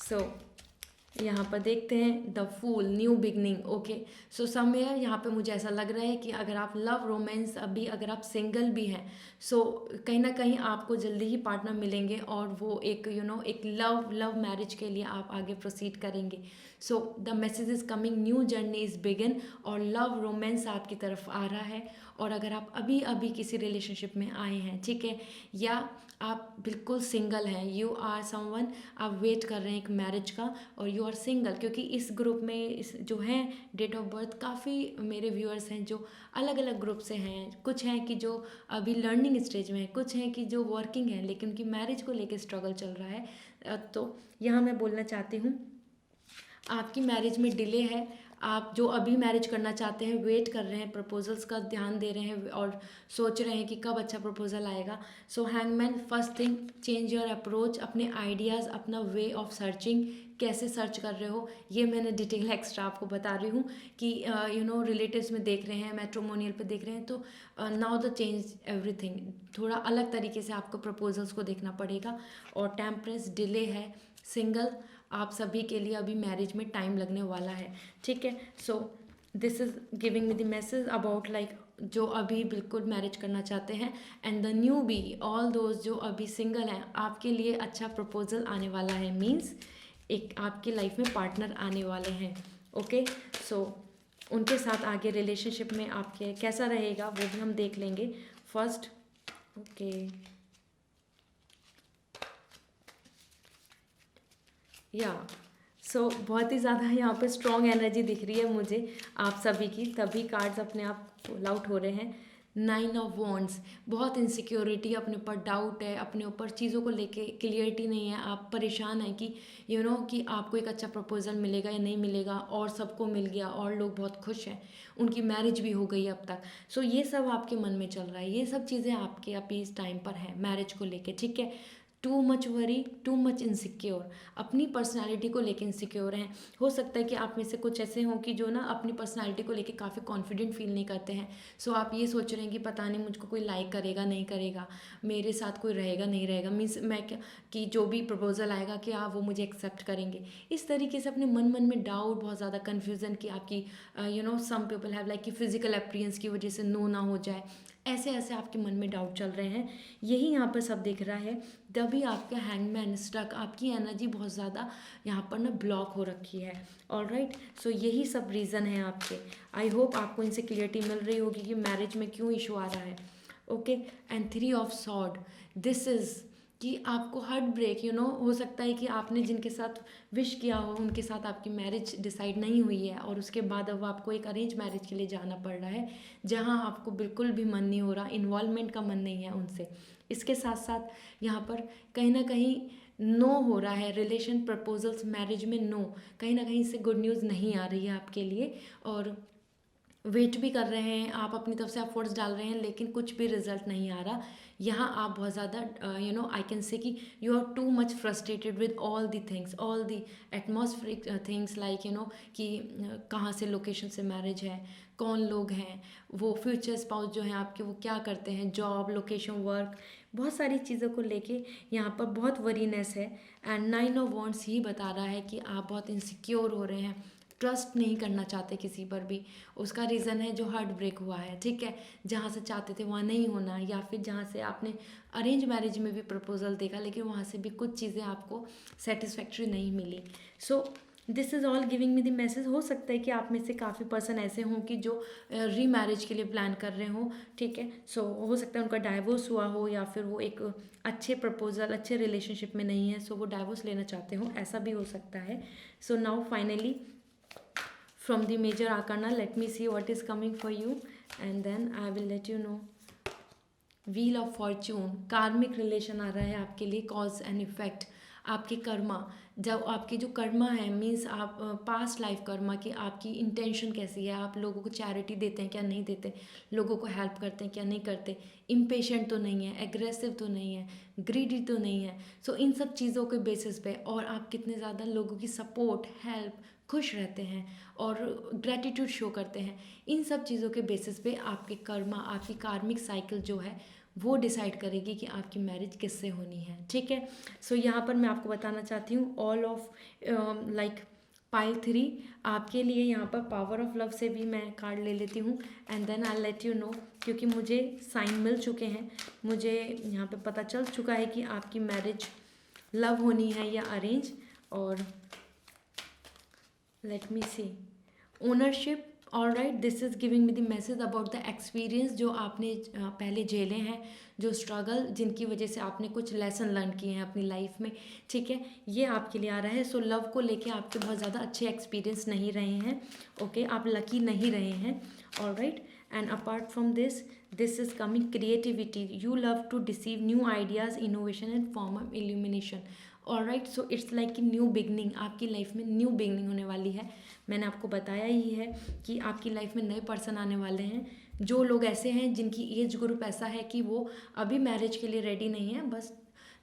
So यहाँ पर देखते हैं the fool, new beginning, okay. So somewhere यहाँ पे मुझे ऐसा लग रहा है कि अगर आप लव रोमांस अभी अगर आप सिंगल भी हैं, सो कहीं ना कहीं आपको जल्दी ही पार्टनर मिलेंगे और वो एक एक लव मैरिज के लिए आप आगे प्रोसीड करेंगे। So the message is coming, new journey is begin, और लव रोमांस आपकी तरफ आ रहा है। और अगर आप अभी अभी किसी रिलेशनशिप में आए हैं, ठीक है, या आप बिल्कुल सिंगल हैं, यू आर समवन, आप वेट कर रहे हैं एक मैरिज का और यू आर सिंगल, क्योंकि इस ग्रुप में इस जो हैं डेट ऑफ बर्थ काफ़ी मेरे व्यूअर्स हैं जो अलग अलग ग्रुप से हैं, कुछ हैं कि जो अभी लर्निंग स्टेज में हैं, कुछ हैं कि जो वर्किंग हैं लेकिन उनकी मैरिज को लेकर स्ट्रगल चल रहा है। तो यहाँ मैं बोलना चाहती हूँ आपकी मैरिज में डिले है, आप जो अभी मैरिज करना चाहते हैं वेट कर रहे हैं, प्रपोजल्स का ध्यान दे रहे हैं और सोच रहे हैं कि कब अच्छा प्रपोजल आएगा। So hangman, first thing change your approach, अपने आइडियाज़, अपना वे ऑफ सर्चिंग, कैसे सर्च कर रहे हो ये मैंने डिटेल एक्स्ट्रा आपको बता रही हूँ कि रिलेटिव्स में देख रहे हैं, मैट्रिमोनियल पे देख रहे हैं, तो नाउ द चेंज एवरीथिंग, थोड़ा अलग तरीके से आपको प्रपोजल्स को देखना पड़ेगा। और टेम्परेंस, डिले है, सिंगल, आप सभी के लिए अभी मैरिज में टाइम लगने वाला है, ठीक है। So this is giving me the message about like जो अभी बिल्कुल मैरिज करना चाहते हैं and the new be, all those जो अभी सिंगल हैं, आपके लिए अच्छा प्रपोजल आने वाला है, मीन्स एक आपकी लाइफ में पार्टनर आने वाले हैं, ओके। सो उनके साथ आगे रिलेशनशिप में आपके कैसा रहेगा वो भी हम देख लेंगे फर्स्ट, ओके। या सो बहुत ही ज़्यादा यहाँ पे स्ट्रॉन्ग एनर्जी दिख रही है मुझे आप सभी की, तभी कार्ड्स अपने आप पुल आउट हो रहे हैं। नाइन ऑफ वॉन्ड्स, बहुत इनसिक्योरिटी, अपने ऊपर डाउट है, अपने ऊपर चीज़ों को लेके क्लियरिटी नहीं है, आप परेशान हैं कि कि आपको एक अच्छा प्रपोजल मिलेगा या नहीं मिलेगा, और सबको मिल गया और लोग बहुत खुश हैं, उनकी मैरिज भी हो गई अब तक। सो ये सब आपके मन में चल रहा है, ये सब चीज़ें आपके अभी इस टाइम पर हैं मैरिज को लेके, ठीक है। Too much worry, too much insecure, अपनी पर्सनालिटी को लेके इनसिक्योर हैं। हो सकता है कि आप में से कुछ ऐसे हों कि जो ना अपनी पर्सनालिटी को लेके काफ़ी कॉन्फिडेंट फील नहीं करते हैं। सो आप ये सोच रहे हैं कि पता नहीं मुझको कोई लाइक करेगा नहीं करेगा, मेरे साथ कोई रहेगा नहीं रहेगा, मीन्स मैं क्या कि जो भी प्रपोजल आएगा क्या वो मुझे एक्सेप्ट करेंगे। इस तरीके से अपने मन मन में डाउट, बहुत ज़्यादा कन्फ्यूज़न कि आपकी सम पीपल हैव लाइक कि फिजिकल अपीयरेंस की वजह से नो ना हो जाए, ऐसे ऐसे आपके मन में डाउट चल रहे हैं। यही यहाँ पर सब दिख रहा है। तभी आपका हैंगमैन स्ट्रक, आपकी एनर्जी बहुत ज़्यादा यहाँ पर ना ब्लॉक हो रखी है। ऑलराइट, सो यही सब रीज़न है आपके। आई होप आपको इनसे क्लियरिटी मिल रही होगी कि मैरिज में क्यों इशू आ रहा है। Okay, and three of sword, this is कि आपको हार्ट ब्रेक हो सकता है कि आपने जिनके साथ विश किया हो उनके साथ आपकी मैरिज डिसाइड नहीं हुई है, और उसके बाद अब आपको एक अरेंज मैरिज के लिए जाना पड़ रहा है, जहां आपको बिल्कुल भी मन नहीं हो रहा, इन्वॉल्वमेंट का मन नहीं है उनसे। इसके साथ साथ यहाँ पर कहीं ना कहीं नो हो रहा है, रिलेशन प्रपोजल्स मैरिज में नो, कहीं ना कहीं से गुड न्यूज़ नहीं आ रही है आपके लिए, और वेट भी कर रहे हैं आप, अपनी तरफ से एफर्ट्स डाल रहे हैं, लेकिन कुछ भी रिजल्ट नहीं आ रहा। यहाँ आप बहुत ज़्यादा आई कैन से कि you are too much frustrated with all the things, all the atmospheric things, like कि कहाँ से लोकेशन से मैरिज है, कौन लोग हैं, वो फ्यूचर स्पाउस जो हैं आपके वो क्या करते हैं, जॉब, लोकेशन, वर्क, बहुत सारी चीज़ों को लेके यहाँ पर बहुत वरीनेस है। एंड नाइन ऑफ वॉन्ड्स ही बता रहा है कि आप बहुत इनसिक्योर हो रहे हैं, ट्रस्ट नहीं करना चाहते किसी पर भी। उसका रीज़न है जो हार्ट ब्रेक हुआ है, ठीक है, जहाँ से चाहते थे वहाँ नहीं होना, या फिर जहाँ से आपने अरेंज मैरिज में भी प्रपोजल देखा लेकिन वहाँ से भी कुछ चीज़ें आपको सेटिस्फैक्ट्री नहीं मिली। So this is all giving me the message. हो सकता है कि आप में से काफ़ी पर्सन ऐसे हों कि जो री मैरिज के लिए प्लान कर रहे हों, ठीक है। सो हो सकता है उनका डाइवोर्स हुआ हो, या फिर वो एक अच्छे प्रपोजल, अच्छे रिलेशनशिप में नहीं है, सो वो डाइवोर्स लेना चाहते हो, ऐसा भी हो सकता है। So now finally from the major arcana, let me see what is coming for you, and then I will let you know. Wheel of Fortune, कार्मिक रिलेशन आ रहा है आपके लिए, कॉज एंड इफेक्ट, आपके कर्मा, जब आपके जो कर्मा है मीन्स आप पास्ट लाइफ कर्मा की आपकी इंटेंशन कैसी है, आप लोगों को चैरिटी देते हैं क्या नहीं देते, लोगों को हेल्प करते हैं क्या नहीं करते, इम्पेशेंट तो नहीं है, एग्रेसिव तो नहीं है, ग्रीडी तो नहीं है। सो इन सब चीज़ों के बेसिस पे, और आप कितने ज़्यादा लोगों की सपोर्ट, हेल्प, खुश रहते हैं और ग्रेटिट्यूड शो करते हैं, इन सब चीज़ों के बेसिस पे आपके कर्मा, आपकी कार्मिक साइकिल जो है वो डिसाइड करेगी कि आपकी मैरिज किससे होनी है, ठीक है। सो यहाँ पर मैं आपको बताना चाहती हूँ ऑल ऑफ लाइक पाइल 3 आपके लिए। यहाँ पर पावर ऑफ लव से भी मैं कार्ड ले लेती हूँ, and then I let you know, क्योंकि मुझे साइन मिल चुके हैं, मुझे यहाँ पे पता चल चुका है कि आपकी मैरिज लव होनी है या अरेंज। और let me see, ownership, all right, this is giving me the message about the experience जो आपने पहले झेले हैं, जो स्ट्रगल जिनकी वजह से आपने कुछ लेसन लर्न किए हैं अपनी लाइफ में, ठीक है, ये आपके लिए आ रहा है। सो लव को लेके आपके बहुत ज़्यादा अच्छे एक्सपीरियंस नहीं रहे हैं, ओके, आप लकी नहीं रहे हैं, all right. And apart from this is coming creativity, you love to deceive new ideas, innovation and form of illumination, all right. So it's like कि न्यू बिगनिंग, आपकी लाइफ में न्यू बिगनिंग होने वाली है। मैंने आपको बताया ही है कि आपकी लाइफ में नए पर्सन आने वाले हैं, जो लोग ऐसे हैं जिनकी एज ग्रुप ऐसा है कि वो अभी मैरिज के लिए रेडी नहीं है, बस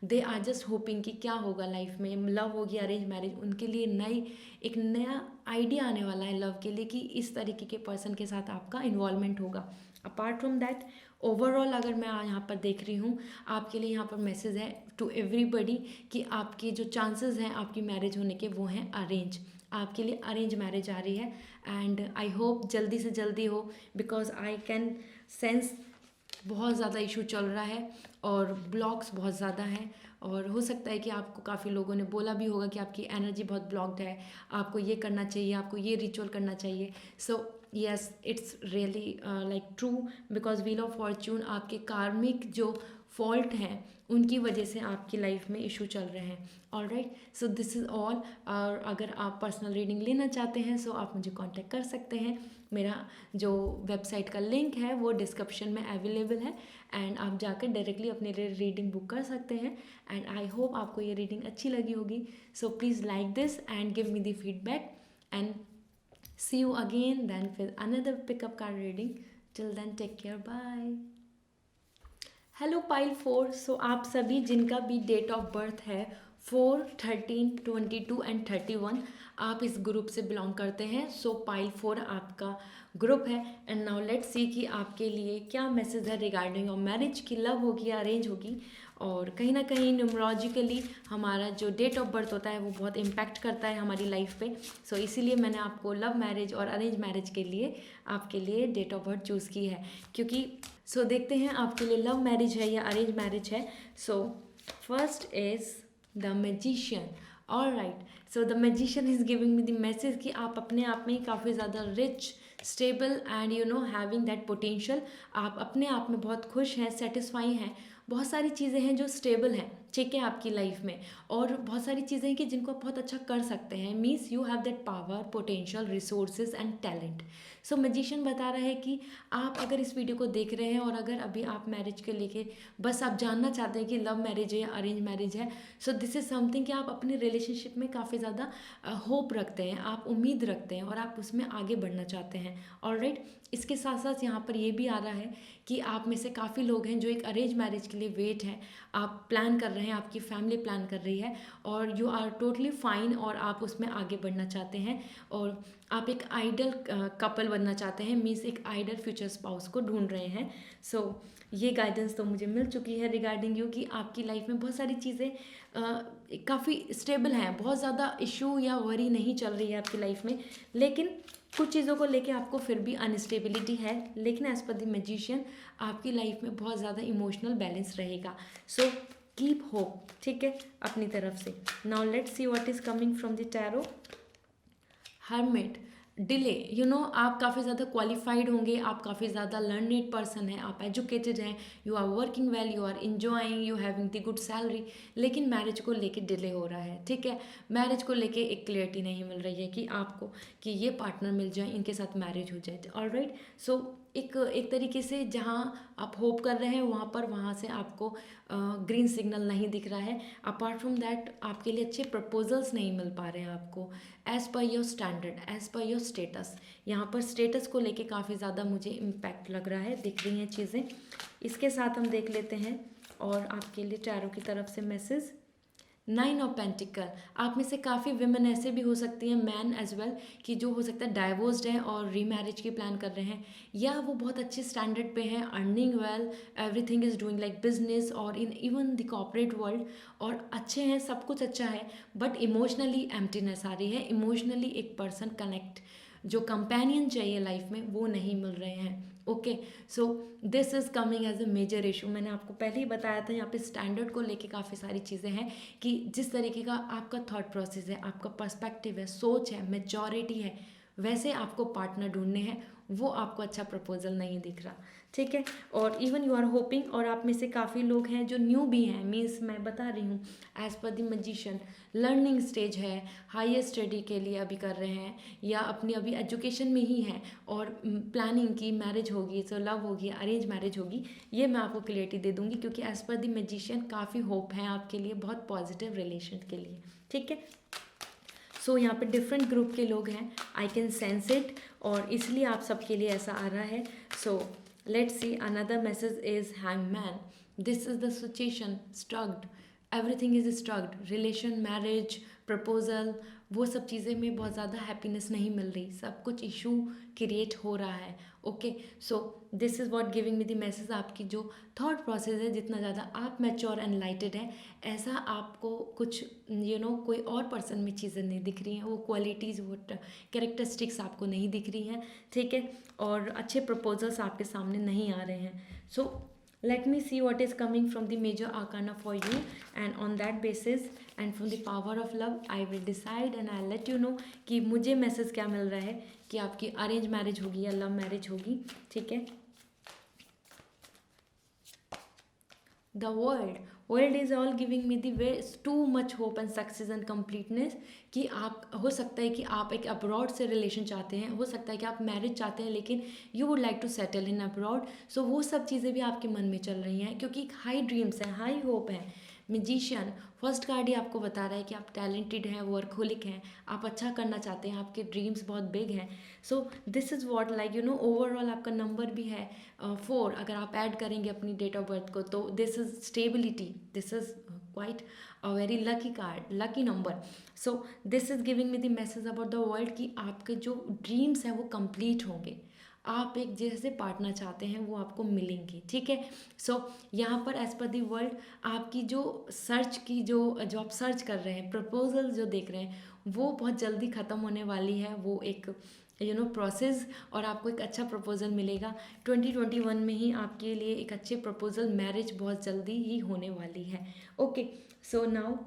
दे आर जस्ट होपिंग कि क्या होगा लाइफ में, लव होगी, अरेंज मैरिज, उनके लिए एक नया आइडिया आने वाला है लव के लिए कि इस तरीके के पर्सन के साथ आपका इन्वॉल्वमेंट होगा। अपार्ट फ्रॉम दैट, ओवरऑल अगर मैं यहाँ पर देख रही हूँ, आपके लिए यहाँ पर मैसेज है टू एवरीबडी कि आपके जो चांसेस हैं आपकी मैरिज होने के वो हैं अरेंज, आपके लिए अरेंज मैरिज आ रही है। एंड आई होप जल्दी से जल्दी हो, बिकॉज आई कैन सेंस बहुत ज़्यादा इशू चल रहा है और ब्लॉक्स बहुत ज़्यादा हैं, और हो सकता है कि आपको काफ़ी लोगों ने बोला भी होगा कि आपकी एनर्जी बहुत ब्लॉक्ड है, आपको ये करना चाहिए, आपको ये रिचुअल करना चाहिए। So yes, it's really like true, because wheel of Fortune आपके कार्मिक जो फॉल्ट हैं, उनकी वजह से आपकी लाइफ में इशू चल रहे हैं। Alright, so this is all. और अगर आप पर्सनल रीडिंग लेना चाहते हैं सो आप मुझे कांटेक्ट कर सकते हैं। मेरा जो वेबसाइट का लिंक है वो डिस्क्रिप्शन में अवेलेबल है, एंड आप जाकर डायरेक्टली अपने लिए रीडिंग बुक कर सकते हैं। एंड आई होप आपको ये रीडिंग अच्छी लगी होगी। सो please like this and give me the feedback, and see you again then with another pickup card reading. Till then, take care, bye. Hello pile 4। सो आप सभी जिनका भी डेट ऑफ बर्थ है 4, 13, 22 एंड 31, आप इस ग्रुप से बिलोंग करते हैं। सो पाइल 4 आपका ग्रुप है। एंड नाउ लेट्स सी कि आपके लिए क्या मैसेज है रिगार्डिंग ऑफ मैरिज, की लव होगी या अरेंज होगी। और कहीं ना कहीं न्यूमरोलॉजिकली हमारा जो डेट ऑफ बर्थ होता है वो बहुत इम्पैक्ट करता है हमारी लाइफ पे। सो इसीलिए मैंने आपको लव मैरिज और अरेंज मैरिज के लिए आपके लिए डेट ऑफ बर्थ चूज़ की है, क्योंकि सो देखते हैं आपके लिए लव मैरिज है या अरेंज मैरिज है। So first is the magician. Alright, so the magician is giving me the message कि आप अपने आप में ही काफ़ी ज़्यादा rich, stable and having that potential. आप अपने आप में बहुत खुश हैं, सेटिस्फाई हैं। बहुत सारी चीज़ें हैं जो स्टेबल हैं, ठीक है, आपकी लाइफ में। और बहुत सारी चीज़ें हैं कि जिनको आप बहुत अच्छा कर सकते हैं। Means you have that power, potential, resources and talent. So magician बता रहा है कि आप अगर इस वीडियो को देख रहे हैं और अगर अभी आप मैरिज के लेके बस आप जानना चाहते हैं कि लव मैरिज है या अरेंज मैरिज है, सो दिस इज़ समथिंग कि आप अपने रिलेशनशिप में काफ़ी ज़्यादा होप रखते हैं, आप उम्मीद रखते हैं और आप उसमें आगे बढ़ना चाहते हैं। ऑलराइट, इसके साथ साथ यहाँ पर ये भी आ रहा है कि आप में से काफ़ी लोग हैं जो एक अरेंज मैरिज के लिए वेट हैं, आप प्लान कर रहे हैं, आपकी फैमिली प्लान कर रही है और यू आर टोटली फाइन और आप उसमें आगे बढ़ना चाहते हैं और आप एक आइडल कपल बनना चाहते हैं। मीन्स एक आइडल फ्यूचर स्पाउस को ढूंढ रहे हैं। सो ये गाइडेंस तो मुझे मिल चुकी है रिगार्डिंग यू कि आपकी लाइफ में बहुत सारी चीज़ें काफ़ी स्टेबल हैं, बहुत ज़्यादा इशू या वरी नहीं चल रही है आपकी लाइफ में, लेकिन कुछ चीज़ों को लेके आपको फिर भी अनस्टेबिलिटी है। लेकिन एज पर द मैजिशियन आपकी लाइफ में बहुत ज़्यादा इमोशनल बैलेंस रहेगा। सो कीप होप, ठीक है, अपनी तरफ से। Now let's see what is coming from the tarot. Hermit, delay, आप काफ़ी ज़्यादा क्वालिफाइड होंगे, आप काफ़ी ज़्यादा लर्नड पर्सन हैं, आप एजुकेटेड हैं, you are working well, you are enjoying, you having the good salary, लेकिन मैरिज को लेके डिले हो रहा है, ठीक है। मैरिज को लेके एक क्लियरिटी नहीं मिल रही है कि आपको कि ये पार्टनर मिल जाए, इनके साथ मैरिज हो जाए। ऑलराइट, सो एक तरीके से जहाँ आप होप कर रहे हैं वहाँ से आपको ग्रीन सिग्नल नहीं दिख रहा है। अपार्ट फ्रॉम दैट आपके लिए अच्छे प्रपोजल्स नहीं मिल पा रहे हैं आपको as per your standard, as per your status. यहाँ पर स्टेटस को लेके काफ़ी ज़्यादा मुझे इम्पैक्ट लग रहा है, दिख रही हैं चीज़ें। इसके साथ हम देख लेते हैं और आपके लिए टैरो की तरफ से मैसेज। 9 ऑफ पेंटिकल, आप में से काफ़ी विमेन ऐसे भी हो सकती हैं, मैन एज वेल, कि जो हो सकता है डाइवोर्स्ड हैं और रीमैरिज की प्लान कर रहे हैं, या वो बहुत अच्छे स्टैंडर्ड पे हैं, earning well, everything is doing like business और in even the corporate world, और अच्छे हैं, सब कुछ अच्छा है, बट इमोशनली एम्प्टीनेस आ रही है। इमोशनली एक पर्सन कनेक्ट, जो कंपेनियन चाहिए लाइफ में, वो नहीं मिल रहे हैं। Okay, so this is coming as a major issue. मैंने आपको पहले ही बताया था यहाँ पे स्टैंडर्ड को लेके काफ़ी सारी चीज़ें हैं कि जिस तरीके का आपका थॉट प्रोसेस है, आपका पर्सपेक्टिव है, सोच है, मेजॉरिटी है, वैसे आपको पार्टनर ढूंढने हैं, वो आपको अच्छा प्रपोजल नहीं दिख रहा, ठीक है। और इवन यू आर होपिंग, और आप में से काफ़ी लोग हैं जो न्यू भी हैं, मीन्स मैं बता रही हूँ as per the magician, learning stage है, हायर स्टडी के लिए अभी कर रहे हैं, या अपनी अभी एजुकेशन में ही हैं और प्लानिंग की मैरिज होगी, सो लव होगी, अरेंज मैरिज होगी, ये मैं आपको क्लियरिटी दे दूंगी, क्योंकि एज पर द मैजिशियन काफ़ी होप है आपके लिए, बहुत पॉजिटिव रिलेशन के लिए, ठीक है। सो यहाँ पे डिफरेंट ग्रुप के लोग हैं, आई कैन सेंस इट, और इसलिए आप सबके लिए ऐसा आ रहा है। So let's see another message is hangman. This is the situation, struggled, everything is struggled, relation, marriage, proposal, वो सब चीज़ें में बहुत ज़्यादा हैप्पीनेस नहीं मिल रही, सब कुछ इशू क्रिएट हो रहा है। Okay, so this is what giving me the message. आपकी जो थॉट प्रोसेस है, जितना ज़्यादा आप मैच्योर एंड लाइटेड है, ऐसा आपको कुछ कोई और पर्सन में चीज़ें नहीं दिख रही हैं, वो क्वालिटीज़, वो कैरेक्टरिस्टिक्स आपको नहीं दिख रही हैं, ठीक है, और अच्छे प्रपोजल्स आपके सामने नहीं आ रहे हैं। सो let me see what is coming from the major arcana for you, and on that basis and from the power of love I will decide and I'll let you know कि मुझे मैसेज क्या मिल रहा है कि आपकी अरेंज मैरिज होगी या लव मैरिज होगी, ठीक है। The world is all giving me the way too much hope and success and completeness, कि आप हो सकता है कि आप एक अब्रॉड से रिलेशन चाहते हैं, हो सकता है कि आप मैरिज चाहते हैं, लेकिन you would like to settle in abroad. So वो सब चीज़ें भी आपके मन में चल रही हैं, क्योंकि हाई ड्रीम्स हैं, हाई होप है। मैजिशियन फर्स्ट कार्ड ही आपको बता रहा है कि आप टैलेंटेड हैं, वर्कहोलिक हैं, आप अच्छा करना चाहते हैं, आपके ड्रीम्स बहुत बिग हैं। So this is what like overall आपका नंबर भी है 4, अगर आप ऐड करेंगे अपनी डेट ऑफ बर्थ को, तो this is stability, this is quite a very lucky card, lucky number. So this is giving me the message about the world कि आपके जो ड्रीम्स हैं वो कंप्लीट होंगे, आप एक जैसे पार्टनर चाहते हैं वो आपको मिलेंगी, ठीक है। सो यहाँ पर एज पर दी वर्ल्ड आपकी जो सर्च की जो जो आप सर्च कर रहे हैं, प्रपोजल जो देख रहे हैं, वो बहुत जल्दी ख़त्म होने वाली है, वो एक प्रोसेस, और आपको एक अच्छा प्रपोजल मिलेगा 2021 में ही। आपके लिए एक अच्छे प्रपोजल, मैरिज बहुत जल्दी ही होने वाली है। Okay, so now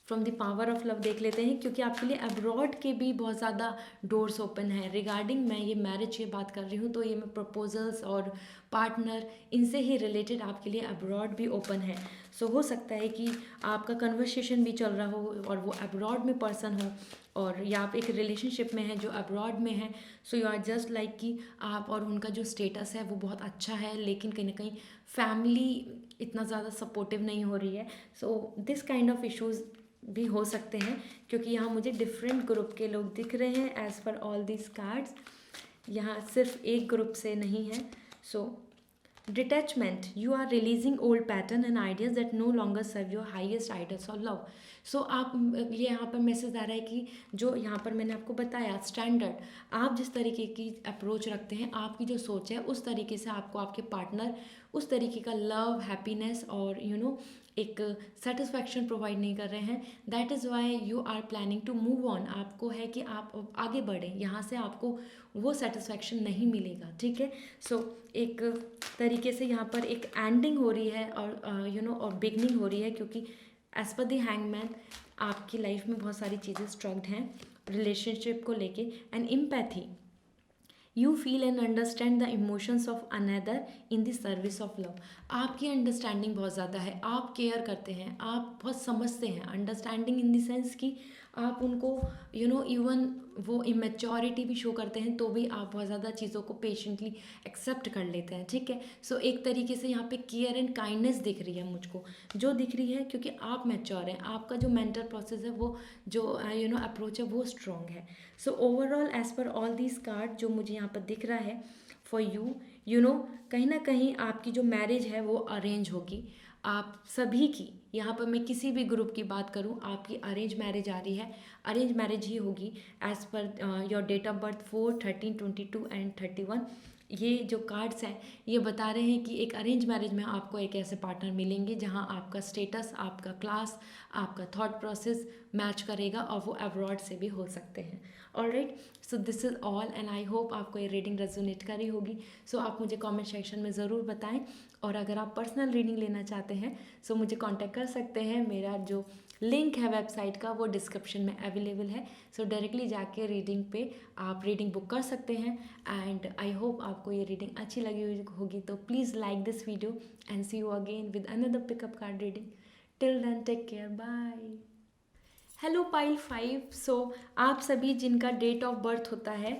from the power of love देख लेते हैं, क्योंकि आपके लिए अब्रॉड के भी बहुत ज़्यादा डोर्स ओपन है। रिगार्डिंग मैं ये मैरिज की बात कर रही हूँ, तो ये मैं प्रपोजल्स और पार्टनर इनसे ही रिलेटेड आपके लिए अब्रॉड भी ओपन है। सो हो सकता है कि आपका कन्वर्सेशन भी चल रहा हो और वो अब्रॉड में पर्सन हो, और या आप एक रिलेशनशिप में हैं जो अब्रॉड में है। So you are just like कि आप और उनका जो स्टेटस है वो बहुत अच्छा है, लेकिन कहीं ना कहीं फैमिली इतना ज़्यादा सपोर्टिव नहीं हो रही है। So this kind of issues भी हो सकते हैं, क्योंकि यहाँ मुझे डिफरेंट ग्रुप के लोग दिख रहे हैं as per all this cards, यहाँ सिर्फ एक ग्रुप से नहीं है। सो detachment, you are releasing old pattern and ideas that no longer serve your highest ideals of love. सो आप ये यहाँ पर मैसेज आ रहा है कि जो यहाँ पर मैंने आपको बताया स्टैंडर्ड, आप जिस तरीके की अप्रोच रखते हैं, आपकी जो सोच है उस तरीके से आपको आपके पार्टनर उस तरीके का लव, हैप्पीनेस और एक सेटिस्फैक्शन प्रोवाइड नहीं कर रहे हैं। That is why you are planning to move on. आपको है कि आप आगे बढ़ें, यहाँ से आपको वो सेटिस्फैक्शन नहीं मिलेगा, ठीक है। सो एक तरीके से यहाँ पर एक एंडिंग हो रही है और और बिगनिंग हो रही है, क्योंकि एज पर द हैंगमैन आपकी लाइफ में बहुत सारी चीज़ें स्ट्रक्ड हैं रिलेशनशिप को लेके। And empathy, you feel and understand the emotions of another in the service of love. आपकी अंडरस्टैंडिंग बहुत ज़्यादा है, आप केयर करते हैं, आप बहुत समझते हैं। अंडरस्टैंडिंग इन द सेंस कि आप उनको इवन वो इमेच्योरिटी भी शो करते हैं, तो भी आप बहुत ज़्यादा चीज़ों को पेशेंटली एक्सेप्ट कर लेते हैं, ठीक है। सो एक तरीके से यहाँ पे केयर एंड काइंडनेस दिख रही है मुझको, जो दिख रही है क्योंकि आप मैच्योर हैं, आपका जो मेंटल प्रोसेस है वो जो अप्रोच है वो स्ट्रॉन्ग है। So overall as per all these card जो मुझे यहाँ पर दिख रहा है फॉर यू, कहीं ना कहीं आपकी जो मैरिज है वो अरेंज होगी। आप सभी की, यहाँ पर मैं किसी भी ग्रुप की बात करूँ, आपकी अरेंज मैरिज आ रही है, अरेंज मैरिज ही होगी as per your date of birth 4, 13, 22 and 31। ये जो कार्ड्स हैं ये बता रहे हैं कि एक अरेंज मैरिज में आपको एक ऐसे पार्टनर मिलेंगे जहाँ आपका स्टेटस, आपका क्लास, आपका थॉट प्रोसेस मैच करेगा, और वो अब्रॉड से भी हो सकते हैं। Alright, so this is all and I hope आपको ये रीडिंग रेजोनेट करी होगी। सो आप मुझे कमेंट सेक्शन में ज़रूर बताएं, और अगर आप पर्सनल रीडिंग लेना चाहते हैं सो मुझे कांटेक्ट कर सकते हैं। मेरा जो लिंक है वेबसाइट का वो डिस्क्रिप्शन में अवेलेबल है। सो डायरेक्टली जाके रीडिंग पे आप रीडिंग बुक कर सकते हैं। एंड आई होप आपको ये रीडिंग अच्छी लगी होगी, तो please like this video and see you again with another pickup card reading. Till then take care, bye. Hello pile 5। So आप सभी जिनका डेट ऑफ बर्थ होता है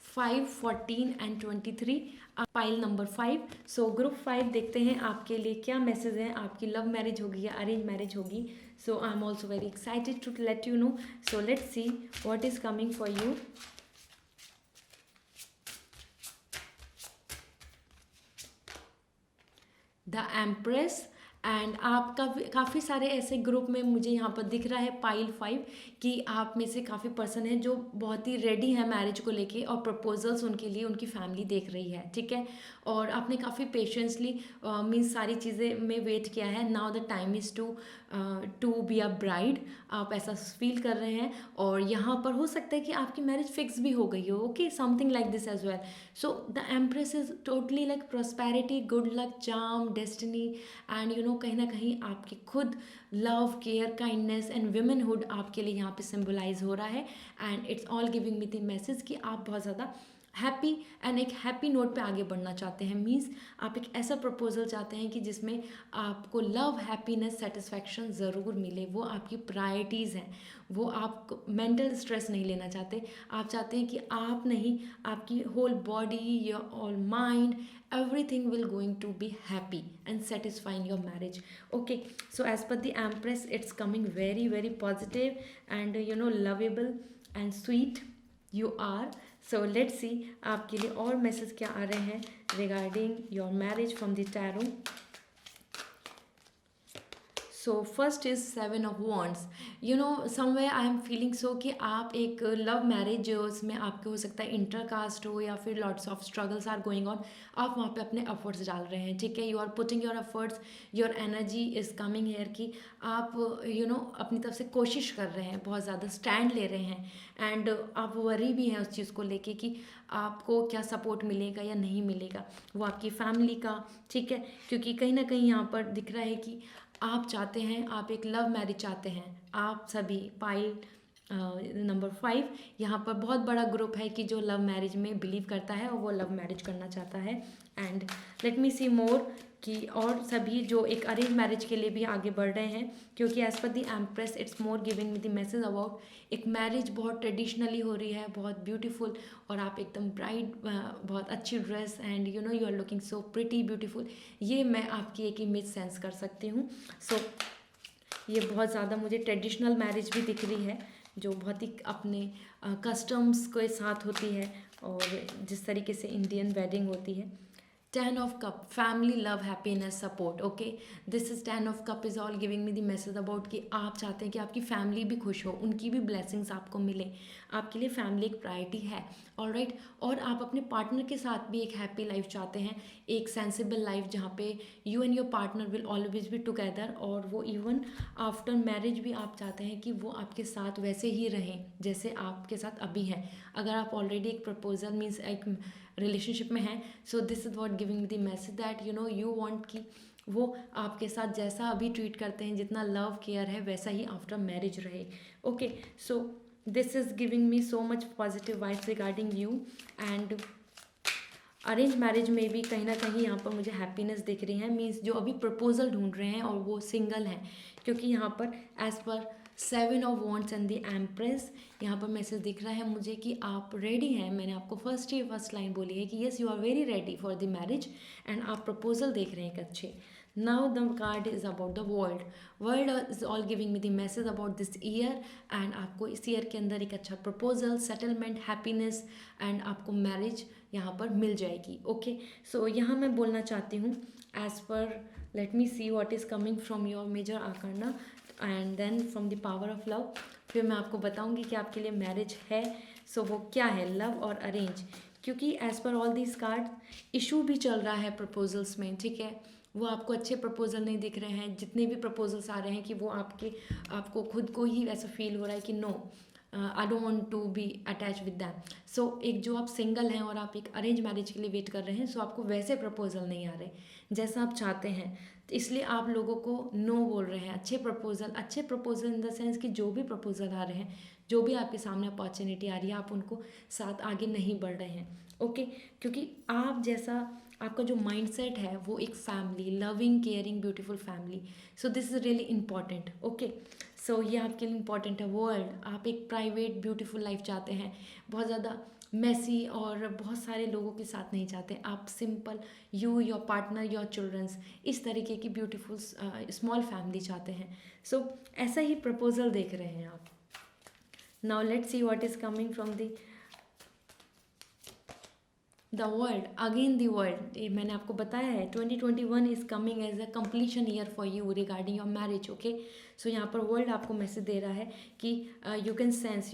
5, 14 and 23, pile number 5। So group 5 देखते हैं आपके लिए क्या मैसेज है, आपकी लव मैरिज होगी या अरेंज मैरिज होगी। So I am also very excited to let you know. So let's see what is coming for you. The empress, and आपका काफ़ी सारे ऐसे ग्रुप में मुझे यहाँ पर दिख रहा है पाइल 5 कि आप में से काफ़ी पर्सन है जो बहुत ही रेडी है मैरिज को लेके, और प्रपोजल्स उनके लिए उनकी फैमिली देख रही है, ठीक है। और आपने काफ़ी पेशेंसली मीन्स सारी चीज़ें में वेट किया है। Now the time is to be a bride, आप ऐसा फील कर रहे हैं, और यहाँ पर हो सकता है कि आपकी मैरिज फिक्स भी हो गई हो, okay, something like this as well. So the empress is totally like prosperity, good luck, charm, destiny, and कहीं ना कहीं आपकी खुद love, care, kindness and womanhood आपके लिए यहाँ पे सिम्बलाइज हो रहा है। And it's all giving me the message कि आप बहुत ज़्यादा हैप्पी एंड एक हैप्पी नोट पे आगे बढ़ना चाहते हैं। मीन्स आप एक ऐसा प्रपोजल चाहते हैं कि जिसमें आपको लव, हैप्पीनेस, सेटिस्फैक्शन ज़रूर मिले, वो आपकी प्रायोरिटीज़ हैं। वो आप मेंटल स्ट्रेस नहीं लेना चाहते, आप चाहते हैं कि आप नहीं, आपकी whole body, your all mind, everything will going to be happy and satisfying your marriage. Okay, so as per the Empress, it's coming very very positive and lovable and sweet you are. So let's see आपके लिए और मैसेज क्या आ रहे हैं regarding your marriage from the tarot. So first is 7 of Wands. Somewhere I am feeling so कि आप एक लव मैरिज जो उसमें आपके हो सकता है इंटरकास्ट हो या फिर lots of struggles are going on, आप वहाँ पे अपने एफर्ट्स डाल रहे हैं, ठीक है। You are putting your efforts, your energy is coming here कि आप अपनी तरफ से कोशिश कर रहे हैं, बहुत ज़्यादा स्टैंड ले रहे हैं एंड आप वरी भी हैं उस चीज़ को लेके कि आपको क्या सपोर्ट मिलेगा या नहीं मिलेगा, वो आपकी फैमिली का, ठीक है। क्योंकि कहीं ना कहीं यहाँ पर दिख रहा है कि आप चाहते हैं, आप एक लव मैरिज चाहते हैं, आप सभी पाइल नंबर 5 यहाँ पर बहुत बड़ा ग्रुप है कि जो लव मैरिज में बिलीव करता है और वो लव मैरिज करना चाहता है। एंड लेट मी सी मोर कि और सभी जो एक अरेंज मैरिज के लिए भी आगे बढ़ रहे हैं, क्योंकि as per the empress it's more giving me the message about एक मैरिज बहुत ट्रेडिशनली हो रही है, बहुत ब्यूटीफुल, और आप एकदम ब्राइड, बहुत अच्छी dress and you are looking so pretty beautiful, ये मैं आपकी एक इमेज सेंस कर सकती हूँ। सो ये बहुत ज़्यादा मुझे ट्रेडिशनल मैरिज भी दिख रही है, जो बहुत ही अपने कस्टम्स के साथ होती है और जिस तरीके से इंडियन वेडिंग होती है। 10 of Cup, family, love, happiness, support. Okay, this is 10 of Cup is all giving me the message about कि आप चाहते हैं कि आपकी फैमिली भी खुश हो, उनकी भी ब्लेसिंग्स आपको मिले, आपके लिए फैमिली एक प्रायोरिटी है, ऑलराइट। और आप अपने पार्टनर के साथ भी एक हैप्पी लाइफ चाहते हैं, एक सेंसिबल लाइफ जहाँ पे you and your partner will always be together, और वो इवन आफ्टर मैरिज भी आप चाहते हैं कि वो आपके साथ वैसे ही रहें जैसे आपके साथ अभी हैं। अगर आप ऑलरेडी एक प्रपोजल मीन्स एक रिलेशनशिप में हैं, so this is what giving me the message that you want कि वो आपके साथ जैसा अभी ट्रीट करते हैं, जितना लव केयर है, वैसा ही आफ्टर मैरिज रहे। Okay, so this is giving me so much positive vibes regarding you. And arrange marriage में भी कहीं ना कहीं यहाँ पर मुझे हैप्पीनेस दिख रही है, मीन्स जो अभी प्रपोजल ढूंढ रहे हैं और वो सिंगल हैं, क्योंकि यहाँ पर as per 7 of Wands and the empress यहाँ पर मैसेज दिख रहा है मुझे कि आप रेडी हैं। मैंने आपको फर्स्ट लाइन बोली है कि yes you are very ready for the marriage, and आप प्रपोजल देख रहे हैं एक अच्छे। Now the card is about the world is all giving me the message about this year, and आपको इस ईयर के अंदर एक अच्छा प्रपोजल, सेटलमेंट, हैप्पीनेस एंड आपको मैरिज यहाँ पर मिल जाएगी। ओके, सो यहाँ मैं बोलना चाहती हूँ as per let me see what is coming from your major arcana and then from the power of love, फिर मैं आपको बताऊंगी कि आपके लिए मैरिज है, सो वो क्या है, लव और अरेंज। क्योंकि as per all these card issue भी चल रहा है प्रपोजल्स में, ठीक है। वो आपको अच्छे प्रपोजल नहीं दिख रहे हैं, जितने भी प्रपोजल्स आ रहे हैं कि वो आपको खुद को ही ऐसा फील हो रहा है कि no I don't want to be attach with them. So एक जो आप सिंगल हैं और आप एक अरेंज मैरिज के लिए वेट कर रहे हैं, सो आपको वैसे प्रपोजल नहीं आ रहे जैसा आप चाहते हैं, तो इसलिए आप लोगों को नो बोल रहे हैं। अच्छे प्रपोजल इन द सेंस कि जो भी प्रपोजल आ रहे हैं, जो भी आपके सामने अपॉर्चुनिटी आ रही है, आप उनको साथ आगे नहीं बढ़ रहे हैं। ओके, क्योंकि आप जैसा आपका जो माइंडसेट है वो एक family, loving, caring, beautiful family, so this is really important. Okay, so ये आपके लिए इंपॉर्टेंट है। वर्ल्ड, आप एक प्राइवेट ब्यूटीफुल लाइफ चाहते हैं, बहुत ज़्यादा मैसी और बहुत सारे लोगों के साथ नहीं चाहते, आप simple, you, your partner, your childrens, इस तरीके की ब्यूटीफुल स्मॉल फैमिली चाहते हैं। सो ऐसा ही प्रपोजल देख रहे हैं आप। Now let's see what is coming from the world. Again the world, ये मैंने आपको बताया है 2021 is coming as a completion year for you regarding your marriage. Okay, so यहाँ पर वर्ल्ड आपको मैसेज दे रहा है कि यू कैन सेंस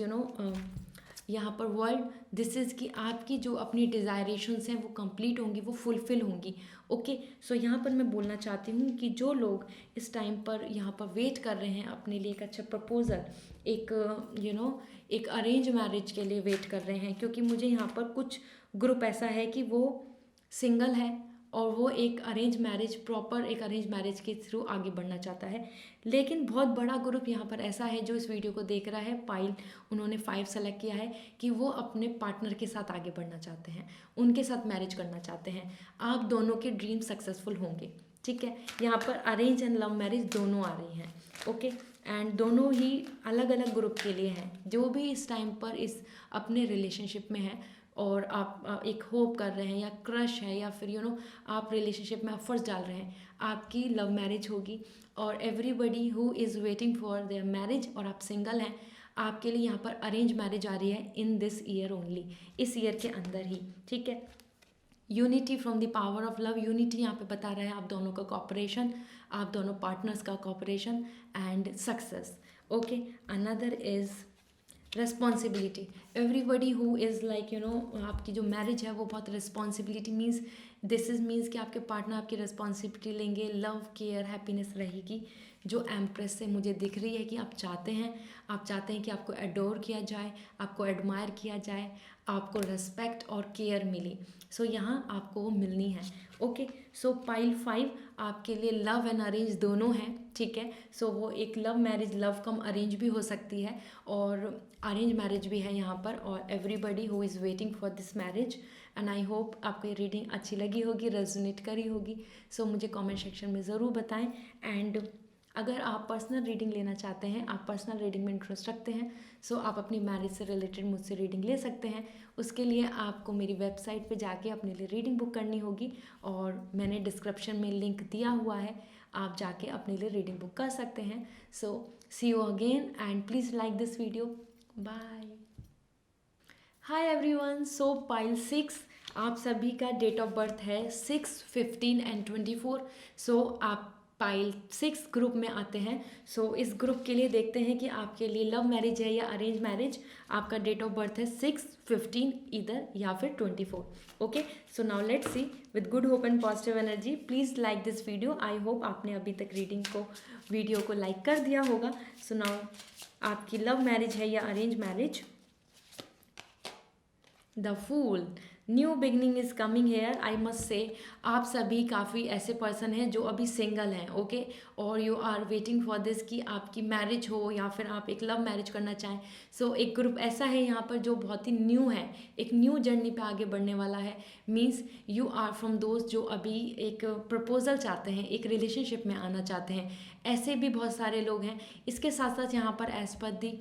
यहाँ पर वर्ल्ड दिस इज़ कि आपकी जो अपनी डिज़ायरेशंस हैं वो कंप्लीट होंगी, वो फुलफ़िल होंगी। ओके, सो यहाँ पर मैं बोलना चाहती हूँ कि जो लोग इस टाइम पर यहाँ पर वेट कर रहे हैं अपने लिए एक अच्छा प्रपोजल, एक एक अरेंज मैरिज के लिए वेट कर रहे हैं, क्योंकि मुझे यहाँ पर कुछ ग्रुप ऐसा है कि वो सिंगल है और वो एक अरेंज मैरिज, प्रॉपर एक अरेंज मैरिज के थ्रू आगे बढ़ना चाहता है। लेकिन बहुत बड़ा ग्रुप यहाँ पर ऐसा है जो इस वीडियो को देख रहा है, पायल, उन्होंने 5 सेलेक्ट किया है कि वो अपने पार्टनर के साथ आगे बढ़ना चाहते हैं, उनके साथ मैरिज करना चाहते हैं। आप दोनों के ड्रीम सक्सेसफुल होंगे, ठीक है। यहाँ पर अरेंज एंड लव मैरिज दोनों आ रही हैं, ओके। एंड दोनों ही अलग अलग ग्रुप के लिए हैं। जो भी इस टाइम पर इस अपने रिलेशनशिप में है और आप एक होप कर रहे हैं या क्रश है या फिर आप रिलेशनशिप में एफर्ट्स डाल रहे हैं, आपकी लव मैरिज होगी। और everybody who is waiting for their marriage, और आप सिंगल हैं, आपके लिए यहाँ पर अरेंज मैरिज आ रही है इन दिस ईयर ओनली, इस ईयर के अंदर ही, ठीक है। Unity from the power of love, unity यहाँ पे बता रहा है आप दोनों का कॉपरेशन, आप दोनों पार्टनर्स का cooperation and success, okay. Another is responsibility, everybody who is like आपकी जो मैरिज है वो बहुत responsibility means, this is means कि आपके पार्टनर आपकी रिस्पॉन्सिबिलिटी लेंगे, लव केयर हैप्पीनेस रहेगी। जो एम्प्रेस से मुझे दिख रही है कि आप चाहते हैं कि आपको एडोर किया जाए, आपको एडमायर किया जाए, आपको रिस्पेक्ट और केयर मिली। सो यहाँ आपको वो मिलनी है, ओके। सो पाइल 5 आपके लिए लव एंड अरेंज दोनों हैं, ठीक है। सो वो एक लव मैरिज, लव कम अरेंज भी हो सकती है और अरेंज मैरिज भी है यहाँ पर। और everybody who is waiting for this marriage, and I hope आपको ये रीडिंग अच्छी लगी होगी, रेजोनेट करी होगी। सो मुझे कमेंट सेक्शन में ज़रूर बताएं। एंड अगर आप पर्सनल रीडिंग लेना चाहते हैं, आप पर्सनल रीडिंग में इंटरेस्ट रखते हैं, सो आप अपनी मैरिज से रिलेटेड मुझसे रीडिंग ले सकते हैं। उसके लिए आपको मेरी वेबसाइट पे जाके अपने लिए रीडिंग बुक करनी होगी और मैंने डिस्क्रिप्शन में लिंक दिया हुआ है, आप जाके अपने लिए रीडिंग बुक कर सकते हैं। So see you again and please like this video, bye. Hi everyone, so pile 6 आप सभी का डेट ऑफ बर्थ है 6, 15 एंड 24। सो आप पाइल 6 ग्रुप में आते हैं। सो इस ग्रुप के लिए देखते हैं कि आपके लिए लव मैरिज है या अरेंज मैरिज। आपका डेट ऑफ बर्थ है 6, 15 इधर या फिर 24, okay. So now let's see with good hope and positive energy. Please like this video. I hope आपने अभी तक वीडियो को लाइक कर दिया होगा। सो नाउ आपकी लव मैरिज है या arrange marriage. The fool, new beginning is coming here. I must say आप सभी काफ़ी ऐसे पर्सन हैं जो अभी सिंगल हैं, ओके। और you are waiting for this कि आपकी मैरिज हो या फिर आप एक लव मैरिज करना चाहें। सो एक ग्रुप ऐसा है यहाँ पर जो बहुत ही न्यू है, एक न्यू जर्नी पे आगे बढ़ने वाला है। मीन्स यू आर फ्रॉम दोस्त जो अभी एक प्रपोजल चाहते हैं, एक रिलेशनशिप में आना चाहते हैं। ऐसे भी बहुत सारे लोग हैं। इसके साथ साथ यहाँ पर एज पर दी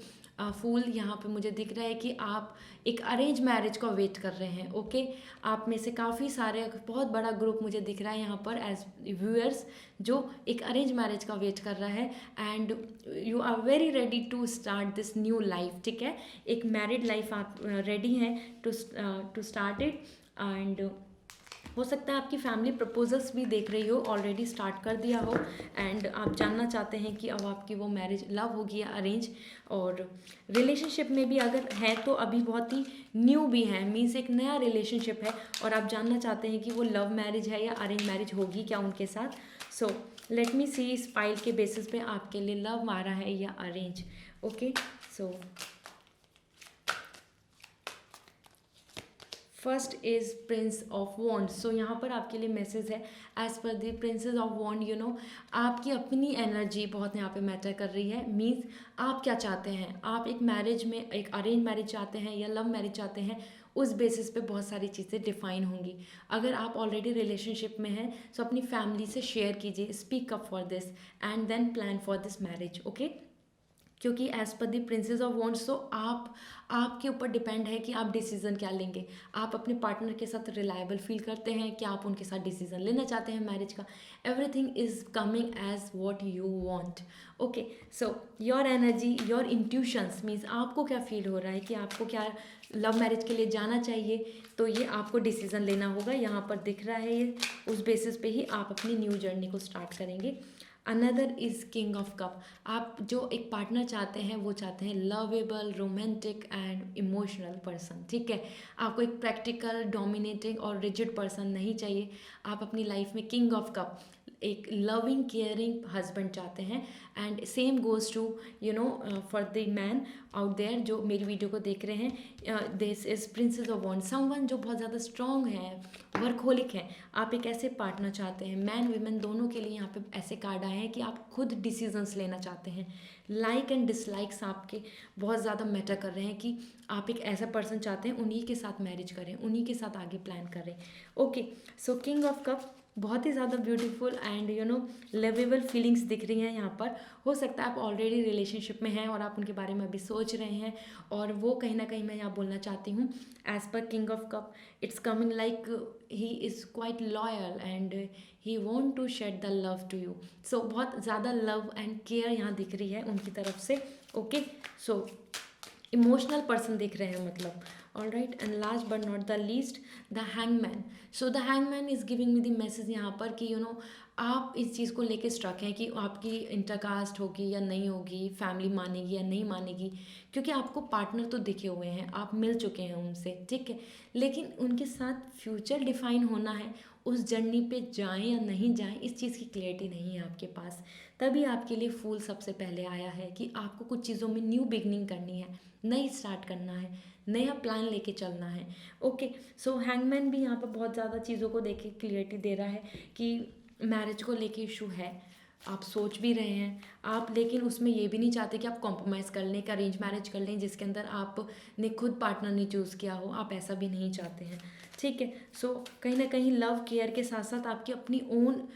फूल यहाँ पे मुझे दिख रहा है कि आप एक अरेंज मैरिज का वेट कर रहे हैं, ओके। आप में से काफ़ी सारे, बहुत बड़ा ग्रुप मुझे दिख रहा है यहाँ पर एज व्यूअर्स जो एक अरेंज मैरिज का वेट कर रहा है। And you are very ready to start this new life, ठीक है। एक मैरिड लाइफ आप रेडी हैं टू स्टार्ट इट। एंड हो सकता है आपकी फैमिली प्रपोजल्स भी देख रही हो, ऑलरेडी स्टार्ट कर दिया हो, एंड आप जानना चाहते हैं कि अब आपकी वो मैरिज लव होगी या अरेंज। और रिलेशनशिप में भी अगर है तो अभी बहुत ही न्यू भी है, मीन्स एक नया रिलेशनशिप है और आप जानना चाहते हैं कि वो लव मैरिज है या अरेंज मैरिज होगी क्या उनके साथ। सो लेट मी सी इस फाइल के बेसिस पे आपके लिए लव आ रहा है या arrange, okay. So first is prince of wand. So यहाँ पर आपके लिए मैसेज है as per the princess of वॉन्ड। आपकी अपनी एनर्जी बहुत यहाँ पे मैटर कर रही है। मीन्स आप क्या चाहते हैं, आप एक मैरिज में एक अरेंज मैरिज चाहते हैं या लव मैरिज चाहते हैं, उस बेसिस पे बहुत सारी चीज़ें डिफाइन होंगी। अगर आप ऑलरेडी रिलेशनशिप में हैं तो अपनी फैमिली से शेयर कीजिए, speak up for this and then plan for this marriage, okay. क्योंकि as per the princess of wands तो आपके ऊपर डिपेंड है कि आप डिसीज़न क्या लेंगे। आप अपने पार्टनर के साथ रिलायबल फील करते हैं, क्या आप उनके साथ डिसीज़न लेना चाहते हैं मैरिज का। Everything is coming as what you want, okay. So your energy, your intuitions means आपको क्या फील हो रहा है कि आपको क्या लव मैरिज के लिए जाना चाहिए, तो ये आपको डिसीज़न लेना होगा। यहाँ पर दिख रहा है ये, उस बेसिस पे ही आप अपनी न्यू जर्नी को स्टार्ट करेंगे। Another is king of cup. आप जो एक पार्टनर चाहते हैं वो चाहते हैं lovable, romantic and emotional person, ठीक है। आपको एक प्रैक्टिकल, डोमिनेटिंग और रिजिड पर्सन नहीं चाहिए। आप अपनी लाइफ में किंग ऑफ कप, एक लविंग केयरिंग हस्बैंड चाहते हैं। And same goes to for the man out there जो मेरी वीडियो को देख रहे हैं। This is princess of wand, someone जो बहुत ज़्यादा स्ट्रॉन्ग है, वर्कहोलिक है। आप एक ऐसे पार्टनर चाहते हैं, मैन वीमेन दोनों के लिए यहाँ पे ऐसे कार्ड आए हैं कि आप खुद डिसीजंस लेना चाहते हैं। लाइक एंड डिसलाइक्स आपके बहुत ज़्यादा मैटर कर रहे हैं कि आप एक ऐसा पर्सन चाहते हैं, उन्हीं के साथ मैरिज करें, उन्हीं के साथ आगे प्लान करें। Okay, so king of cup बहुत ही ज़्यादा ब्यूटीफुल एंड लवेबल फीलिंग्स दिख रही हैं यहाँ पर। हो सकता है आप ऑलरेडी रिलेशनशिप में हैं और आप उनके बारे में अभी सोच रहे हैं, और वो कहीं ना कहीं मैं यहाँ बोलना चाहती हूँ as per king of cup it's coming like he is quite loyal and he want to shed the love to you. So बहुत ज़्यादा लव एंड केयर यहाँ दिख रही है उनकी तरफ से। ओके, सो इमोशनल पर्सन दिख रहे हैं मतलब। All right, and last but not the least the hangman. So the hangman is giving me the message यहाँ पर कि आप इस चीज़ को लेके स्ट्रक हैं कि आपकी इंटरकास्ट होगी या नहीं होगी, फैमिली मानेगी या नहीं मानेगी, क्योंकि आपको पार्टनर तो दिखे हुए हैं, आप मिल चुके हैं उनसे, ठीक है, लेकिन उनके साथ फ्यूचर डिफाइन होना है, उस जर्नी पे जाएं या नहीं जाएं, इस चीज़ की क्लैरिटी नहीं है आपके पास। तभी आपके लिए फूल सबसे पहले आया है कि आपको कुछ चीज़ों में न्यू बिगनिंग करनी है, नई स्टार्ट करना है, नया प्लान लेके चलना है। ओके, सो हैंगमैन भी यहाँ पर बहुत ज़्यादा चीज़ों को देख के क्लियरिटी दे रहा है कि मैरिज को लेके इशू है, आप सोच भी रहे हैं आप, लेकिन उसमें ये भी नहीं चाहते कि आप कॉम्प्रोमाइज़ कर लें, एक अरेंज मैरिज कर लें जिसके अंदर आपने खुद पार्टनर नहीं चूज़ किया हो, आप ऐसा भी नहीं चाहते हैं, ठीक है। सो कहीं ना कहीं लव केयर के साथ साथ आपकी अपनी ओन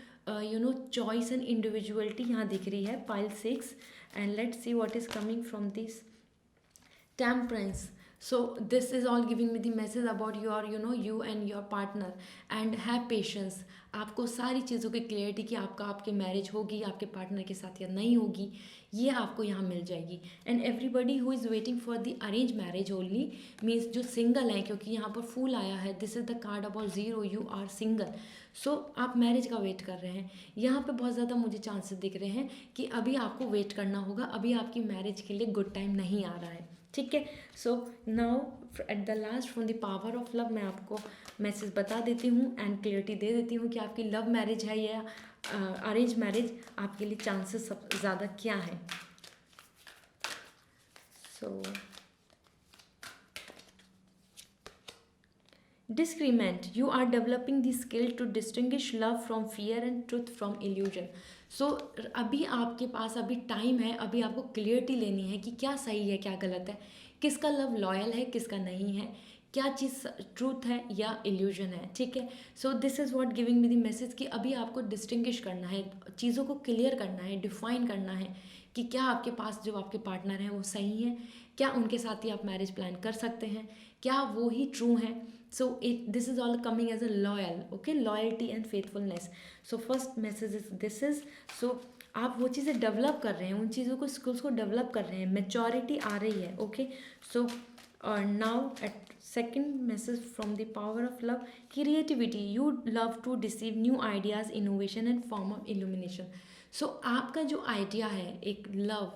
चॉइस एंड इंडिविजुअलिटी यहाँ दिख रही है। Pile 6 and let's see what is coming from this temperance. So this is all giving me the message about your you and your partner, and have patience। आपको सारी चीज़ों की क्लियरिटी कि आपकी मैरिज होगी आपके पार्टनर के साथ या नहीं होगी, ये आपको यहाँ मिल जाएगी। And everybody who is waiting for the arrange marriage only means जो सिंगल हैं, क्योंकि यहाँ पर फूल आया है, this is the card about 0, you are single. So आप मैरिज का वेट कर रहे हैं, यहाँ पे बहुत ज़्यादा मुझे चांसेस दिख रहे हैं कि अभी आपको वेट करना होगा, अभी आपकी मैरिज के लिए गुड टाइम नहीं आ रहा है, ठीक है। So now eight the last from the power of love मैं आपको मैसेज बता देती हूँ एंड क्लियरिटी दे देती हूँ कि आपकी लव मैरिज है या अरेंज मैरिज, आपके लिए चांसेस सब ज़्यादा क्या हैं। सो discernment, you are developing the skill to distinguish love from fear and truth from illusion। सो अभी आपके पास अभी टाइम है, अभी आपको क्लियरिटी लेनी है कि क्या सही है क्या गलत है, किसका लव लॉयल है किसका नहीं है, क्या चीज़ ट्रूथ है या इल्यूजन है, ठीक है। So this is what giving me the message कि अभी आपको डिस्टिंग्विश करना है, चीज़ों को क्लियर करना है, डिफाइन करना है कि क्या आपके पास जो आपके पार्टनर हैं वो सही हैं, क्या उनके साथ ही आप मैरिज प्लान कर सकते हैं, क्या वो ही ट्रू हैं। So this is all coming as a loyal, okay, loyalty and faithfulness. So first message is this is, so आप वो चीज़ें डेवलप कर रहे हैं, उन चीज़ों को स्किल्स को डेवलप कर रहे हैं, मेचोरिटी आ रही है, ओके। सो और now at second message from the power of love, creativity, you love to receive new ideas, innovation and form of illumination. So आपका जो आइडिया है एक love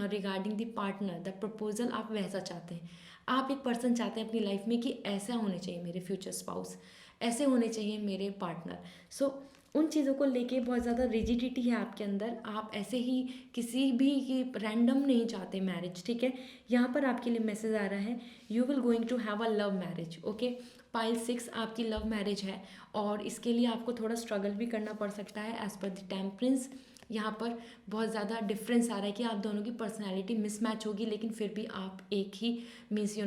regarding the partner, the proposal आप वैसा चाहते हैं, आप एक पर्सन चाहते हैं अपनी लाइफ में कि ऐसा होने चाहिए मेरे फ्यूचर स्पाउस, ऐसे होने चाहिए मेरे पार्टनर। सो उन चीज़ों को लेके बहुत ज़्यादा रिजिडिटी है आपके अंदर, आप ऐसे ही किसी भी की रैंडम नहीं चाहते मैरिज, ठीक है। यहाँ पर आपके लिए मैसेज आ रहा है, you will going to have a love marriage, okay. Pile 6 आपकी लव मैरिज है और इसके लिए आपको थोड़ा स्ट्रगल भी करना पड़ सकता है एज पर द टेम्परेंस। यहाँ पर बहुत ज़्यादा डिफरेंस आ रहा है कि आप दोनों की पर्सनैलिटी मिसमैच होगी, लेकिन फिर भी आप एक ही means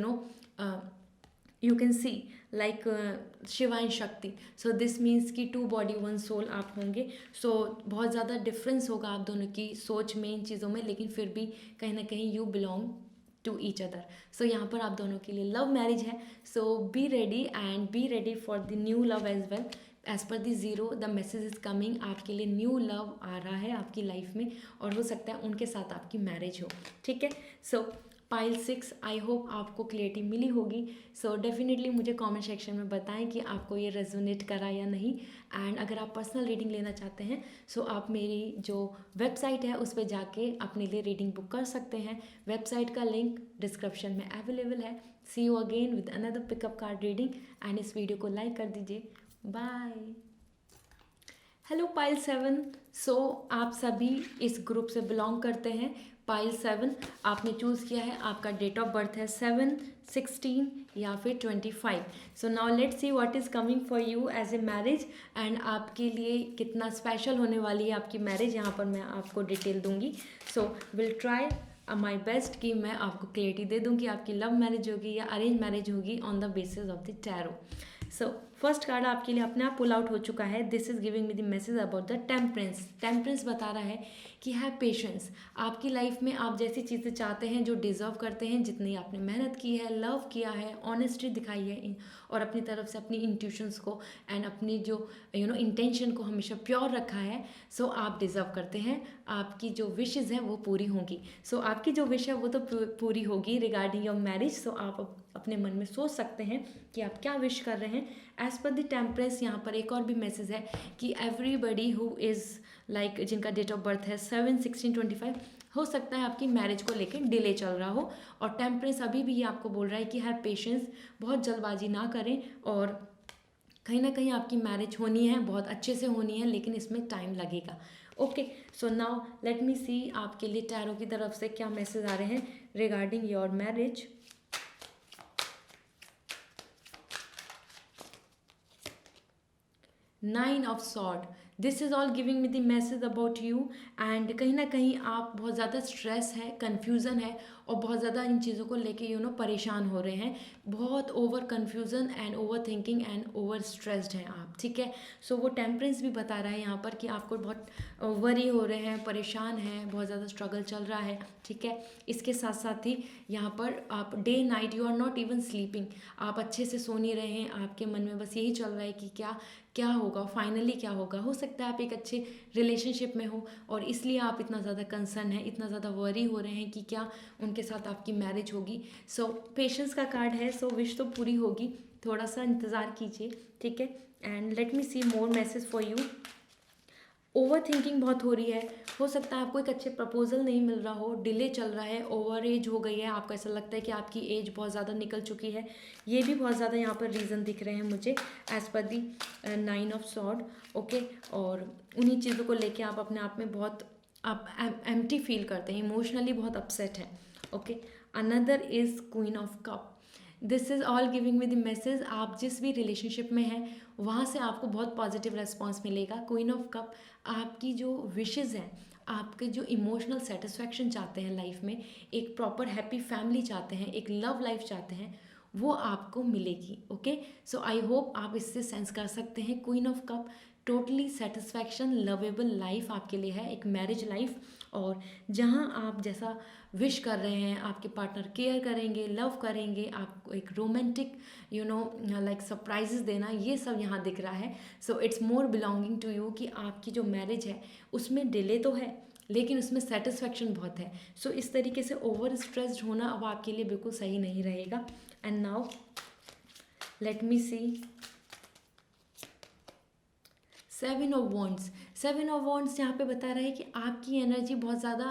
you can see like Shiva and Shakti. So this means कि 2 बॉडी 1 सोल आप होंगे। सो बहुत ज़्यादा डिफरेंस होगा आप दोनों की सोच में, इन चीज़ों में, लेकिन फिर भी कहीं ना कहीं you belong to each other. So यहाँ पर आप दोनों के लिए लव मैरिज है। So be ready and be ready for the new love as well. As per the 0 the message is coming, आपके लिए न्यू लव आ रहा है आपकी लाइफ में और हो सकता है उनके साथ आपकी मैरिज हो, ठीक है। सो पाइल 6, आई होप आपको क्लियरिटी मिली होगी। सो डेफिनेटली मुझे कमेंट सेक्शन में बताएं कि आपको ये रेजोनेट करा या नहीं। एंड अगर आप पर्सनल रीडिंग लेना चाहते हैं सो आप मेरी जो वेबसाइट है उस पर जाके अपने लिए रीडिंग बुक कर सकते हैं। वेबसाइट का लिंक डिस्क्रिप्शन में अवेलेबल है। See you again with another pickup card reading and इस वीडियो को लाइक कर दीजिए। बाय। Hello pile 7। सो आप सभी इस ग्रुप से बिलोंग करते हैं। पाइल 7 आपने चूज़ किया है, आपका डेट ऑफ बर्थ है 7, 16 या फिर 25। So now let's see what is coming for you as a marriage and आपके लिए कितना स्पेशल होने वाली है आपकी मैरिज, यहाँ पर मैं आपको डिटेल दूंगी। So will try my best कि मैं आपको क्लियरिटी दे दूँ कि आपकी लव मैरिज होगी या अरेंज मैरिज होगी on the basis of the tarot. So first card आपके लिए अपने आप पुल आउट हो चुका है। This is giving me the message about the temperance. Temperance बता रहा है कि है पेशेंस। आपकी लाइफ में आप जैसी चीज़ें चाहते हैं जो डिजर्व करते हैं, जितनी आपने मेहनत की है, लव किया है, ऑनेस्टी दिखाई है और अपनी तरफ से अपनी इंट्यूशंस को एंड अपनी जो इंटेंशन को हमेशा प्योर रखा है, सो आप डिजर्व करते हैं। आपकी जो विशेज़ हैं वो पूरी होंगी। सो आपकी जो विश है वो तो पूरी होगी रिगार्डिंग योर मैरिज। सो आप अपने मन में सोच सकते हैं कि आप क्या विश कर रहे हैं। एज पर द टेम्परेंस यहाँ पर एक और भी मैसेज है कि एवरीबडी हु इज़ लाइक जिनका डेट ऑफ बर्थ है 7, 16, 25, हो सकता है आपकी मैरिज को लेकर डिले चल रहा हो। और टेम्परेंस अभी भी ये आपको बोल रहा है कि हैव पेशेंस, बहुत जल्दबाजी ना करें और कहीं ना कहीं आपकी मैरिज होनी है, बहुत अच्छे से होनी है, लेकिन इसमें टाइम लगेगा। Okay, so now let me see आपके लिए टैरो की तरफ से क्या मैसेज आ रहे हैं regarding your marriage. 9 of sword, this is all giving me the message about you and कहीं ना कहीं आप बहुत ज़्यादा स्ट्रेस है, कन्फ्यूज़न है और बहुत ज़्यादा इन चीज़ों को लेके परेशान हो रहे हैं। बहुत over confusion and over thinking and over stressed हैं आप, ठीक है। सो वो टेम्परेंस भी बता रहा है यहाँ पर कि आपको बहुत वरी हो रहे हैं, परेशान हैं, बहुत ज़्यादा स्ट्रगल चल रहा है, ठीक है। इसके साथ साथ ही यहाँ पर आप day night you are not even sleeping, आप अच्छे से सो नहीं रहे हैं। आपके मन में बस यही चल रहा है कि क्या क्या होगा, फाइनली क्या होगा। हो सकता है आप एक अच्छे रिलेशनशिप में हो और इसलिए आप इतना ज़्यादा कंसर्न है, इतना ज़्यादा वरी हो रहे हैं कि क्या उनके साथ आपकी मैरिज होगी। सो पेशेंस का कार्ड है। सो विश तो पूरी होगी, थोड़ा सा इंतज़ार कीजिए, ठीक है। And let me see more message for you. Over thinking बहुत हो रही है। हो सकता है आपको एक अच्छे प्रपोजल नहीं मिल रहा हो, डिले चल रहा है, ओवर एज हो गई है, आपको ऐसा लगता है कि आपकी एज बहुत ज़्यादा निकल चुकी है। ये भी बहुत ज़्यादा यहाँ पर रीज़न दिख रहे हैं मुझे as per the 9 of sword, okay. और उन्हीं चीज़ों को लेके आप अपने आप में बहुत आप एम्प्टी फील करते हैं, इमोशनली बहुत अपसेट हैं, okay. Another is queen of cup. This is all giving me the message, आप जिस भी रिलेशनशिप में हैं वहाँ से आपको बहुत पॉजिटिव रेस्पॉन्स मिलेगा। क्वीन ऑफ कप आपकी जो विशेज़ हैं, आपके जो इमोशनल सेटिस्फैक्शन चाहते हैं लाइफ में, एक प्रॉपर हैप्पी फैमिली चाहते हैं, एक लव लाइफ चाहते हैं, वो आपको मिलेगी, ओके। सो आई होप आप इससे सेंस कर सकते हैं। Queen of cup totally satisfaction, lovable life आपके लिए है, एक मैरिज लाइफ। और जहाँ आप जैसा विश कर रहे हैं, आपके पार्टनर केयर करेंगे, लव करेंगे, आपको एक रोमांटिक लाइक सरप्राइजेस देना, ये सब यहाँ दिख रहा है। So it's more belonging to you कि आपकी जो मैरिज है उसमें डिले तो है लेकिन उसमें सेटिस्फैक्शन बहुत है। सो इस तरीके से ओवर स्ट्रेस्ड होना अब आपके लिए बिल्कुल सही नहीं रहेगा। And now let me see 7 of wands. 7 of wands यहाँ पे बता रहा है कि आपकी एनर्जी बहुत ज़्यादा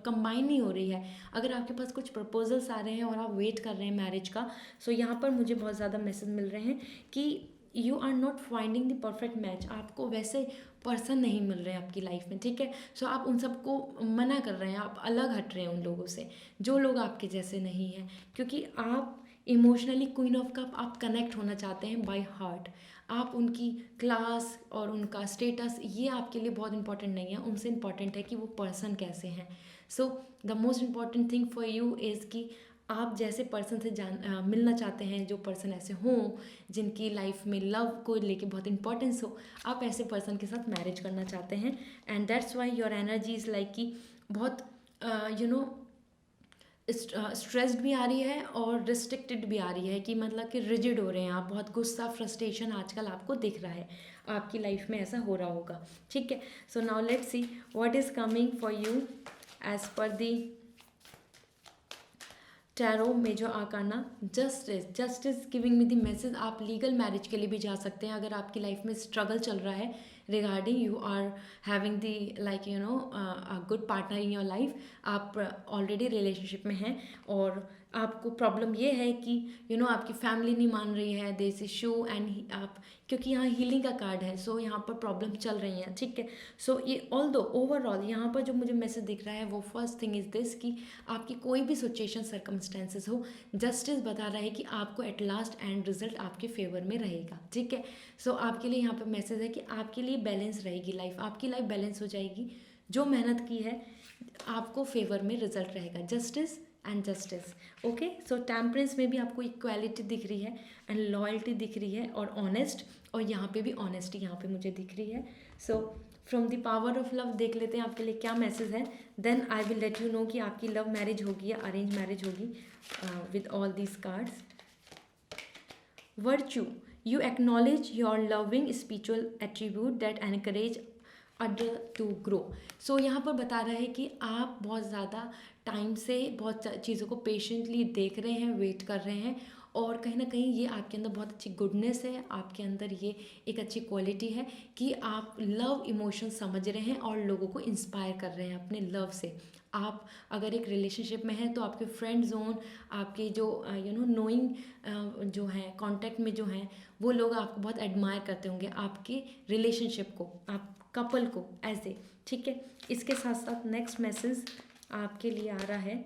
कंबाइन नहीं हो रही है। अगर आपके पास कुछ प्रपोजल्स आ रहे हैं और आप वेट कर रहे हैं मैरिज का, सो यहाँ पर मुझे बहुत ज़्यादा मैसेज मिल रहे हैं कि you are not finding the perfect match. आपको वैसे पर्सन नहीं मिल रहे हैं आपकी लाइफ में, ठीक है। सो आप उन सबको मना कर रहे हैं, आप अलग हट रहे हैं उन लोगों से जो लोग आपके जैसे नहीं हैं, क्योंकि आप इमोशनली क्वीन ऑफ कप आप कनेक्ट होना चाहते हैं बाय हार्ट। आप उनकी क्लास और उनका स्टेटस ये आपके लिए बहुत इंपॉर्टेंट नहीं है, उनसे इम्पॉर्टेंट है कि वो पर्सन कैसे हैं। So the most important thing for you is कि आप जैसे पर्सन से मिलना चाहते हैं, जो पर्सन ऐसे हों जिनकी लाइफ में लव को लेके बहुत इंपॉर्टेंस हो, आप ऐसे पर्सन के साथ मैरिज करना चाहते हैं। And that's why your energy is like कि बहुत स्ट्रेस्ड भी आ रही है और रिस्ट्रिक्टेड भी आ रही है, कि मतलब कि रिजिड हो रहे हैं आप, बहुत गुस्सा फ्रस्ट्रेशन आजकल आपको दिख रहा है, आपकी लाइफ में ऐसा हो रहा होगा, ठीक है। So now let's see what is coming for you as per the tarot में जो arcana justice giving me the message. आप लीगल मैरिज के लिए भी जा सकते हैं अगर आपकी लाइफ में स्ट्रगल चल रहा है regarding you are having the a good partner in your life, आप ऑलरेडी रिलेशनशिप में हैं और आपको प्रॉब्लम ये है कि आपकी फैमिली नहीं मान रही है, देयर इशू एंड आप, क्योंकि यहाँ हीलिंग का कार्ड है, सो यहाँ पर प्रॉब्लम चल रही हैं, ठीक है। सो ये ऑल दो ओवरऑल यहाँ पर जो मुझे मैसेज दिख रहा है वो फर्स्ट थिंग इज़ दिस कि आपकी कोई भी सिचुएशन सर्कमस्टेंसेस हो, जस्टिस बता रहा है कि आपको एट लास्ट एंड रिजल्ट आपके फेवर में रहेगा, ठीक है। सो आपके लिए यहाँ पर मैसेज है कि आपके लिए बैलेंस रहेगी लाइफ, आपकी लाइफ बैलेंस हो जाएगी, जो मेहनत की है आपको फेवर में रिजल्ट रहेगा, justice and justice. Okay, so temperance में भी आपको इक्वालिटी दिख रही है एंड लॉयल्टी दिख रही है और ऑनेस्ट, और यहाँ पे भी ऑनेस्टी यहाँ पे मुझे दिख रही है। So from the power of love देख लेते हैं आपके लिए क्या मैसेज है, then I will let you know कि आपकी लव मैरिज होगी या अरेंज मैरिज होगी with all these cards. Virtue, you acknowledge your loving spiritual attribute that encourage other to grow. So यहाँ पर बता रहा है कि आप बहुत ज़्यादा टाइम से बहुत चीज़ों को पेशेंटली देख रहे हैं, वेट कर रहे हैं, और कहीं ना कहीं ये आपके अंदर बहुत अच्छी गुडनेस है, आपके अंदर ये एक अच्छी क्वालिटी है कि आप लव इमोशन समझ रहे हैं और लोगों को इंस्पायर कर रहे हैं अपने लव से। आप अगर एक रिलेशनशिप में हैं तो आपके फ्रेंड जोन, आपके जो नोइंग जो हैं, कांटेक्ट में जो हैं, वो लोग आपको बहुत एडमायर करते होंगे, आपके रिलेशनशिप को, आप कपल को ऐसे, ठीक है। इसके साथ साथ नेक्स्ट मैसेज आपके लिए आ रहा है,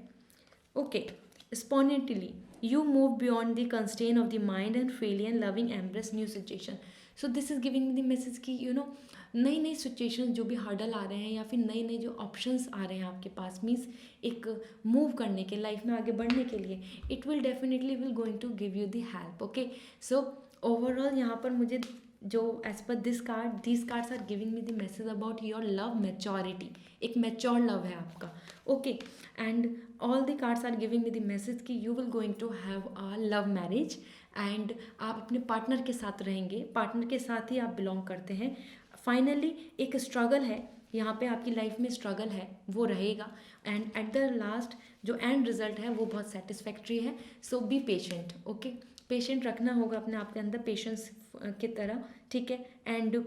okay, spontaneously you move beyond the constraint of the mind and freely and loving embrace new situation। so this is giving me the message कि नई नई सिचुएशन जो भी हर्डल आ रहे हैं या फिर नए नए जो ऑप्शंस आ रहे हैं आपके पास, मीन्स एक मूव करने के, लाइफ में आगे बढ़ने के लिए, it will definitely will going to give you the help. Okay, so overall यहाँ पर मुझे जो as per this cards are giving me the message about your love maturity, एक मैच्योर लव है आपका। Okay, and all the cards are giving me the message कि you will going to have a love marriage and आप अपने पार्टनर के साथ रहेंगे, पार्टनर के साथ ही आप बिलोंग करते हैं। फाइनली एक स्ट्रगल है यहाँ पे, आपकी लाइफ में स्ट्रगल है, वो रहेगा, एंड एट द लास्ट जो एंड रिजल्ट है वो बहुत सेटिस्फैक्ट्री है। So be patient, okay, patient रखना होगा अपने आप के अंदर, पेशेंस की तरह, ठीक है। एंड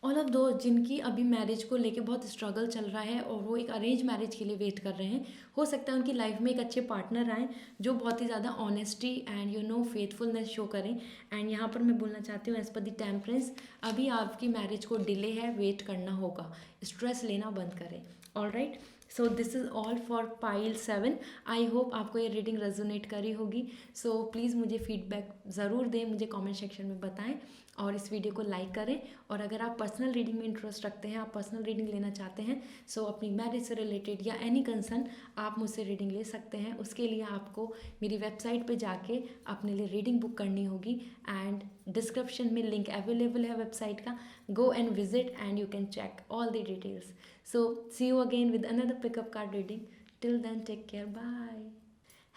ऑल ऑफ दो जिनकी अभी मैरिज को लेके बहुत स्ट्रगल चल रहा है और वो एक अरेंज मैरिज के लिए वेट कर रहे हैं, हो सकता है उनकी लाइफ में एक अच्छे पार्टनर आएँ जो बहुत ही ज़्यादा ऑनेस्टी एंड फेथफुलनेस शो करें। एंड यहाँ पर मैं बोलना चाहती हूँ एज पर द टेम्परेंस, अभी आपकी मैरिज को डिले है, वेट करना होगा, स्ट्रेस लेना बंद करें। All right, so this is all for pile 7। I hope आपको ये रीडिंग रेजोनेट करी होगी। सो प्लीज़ मुझे फीडबैक ज़रूर दें, मुझे कमेंट सेक्शन में बताएं और इस वीडियो को लाइक करें। और अगर आप पर्सनल रीडिंग में इंटरेस्ट रखते हैं, आप पर्सनल रीडिंग लेना चाहते हैं, सो अपनी मैरिज से रिलेटेड या एनी कंसर्न, आप मुझसे रीडिंग ले सकते हैं। उसके लिए आपको मेरी वेबसाइट पे जाके अपने लिए रीडिंग बुक करनी होगी एंड डिस्क्रिप्शन में लिंक अवेलेबल है वेबसाइट का, go and visit and you can check all the details. So see you again with another pickup card reading, till then take care, bye.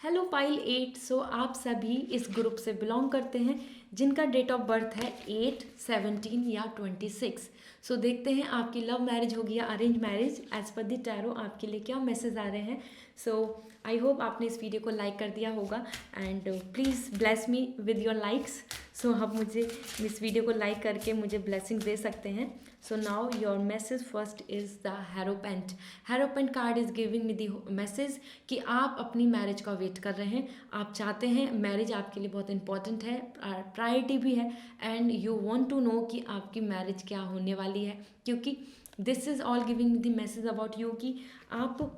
Hello pile 8, so आप सभी इस ग्रुप से बिलोंग करते हैं जिनका डेट ऑफ बर्थ है 8, 17 या 26। सो देखते हैं आपकी लव मैरिज होगी या arrange marriage, as per the tarot आपके लिए क्या मैसेज आ रहे हैं। सो आई होप आपने इस वीडियो को लाइक कर दिया होगा and please bless me with your likes. So आप मुझे इस वीडियो को लाइक करके मुझे ब्लेसिंग दे सकते हैं। So now your message first is the hierophant. Hierophant card is giving me the message कि आप अपनी मैरिज का वेट कर रहे हैं, आप चाहते हैं, मैरिज आपके लिए बहुत इंपॉर्टेंट है, प्रायोरिटी भी है, and you want to know कि आपकी मैरिज क्या होने वाली है, क्योंकि this is all giving me the message about you कि आप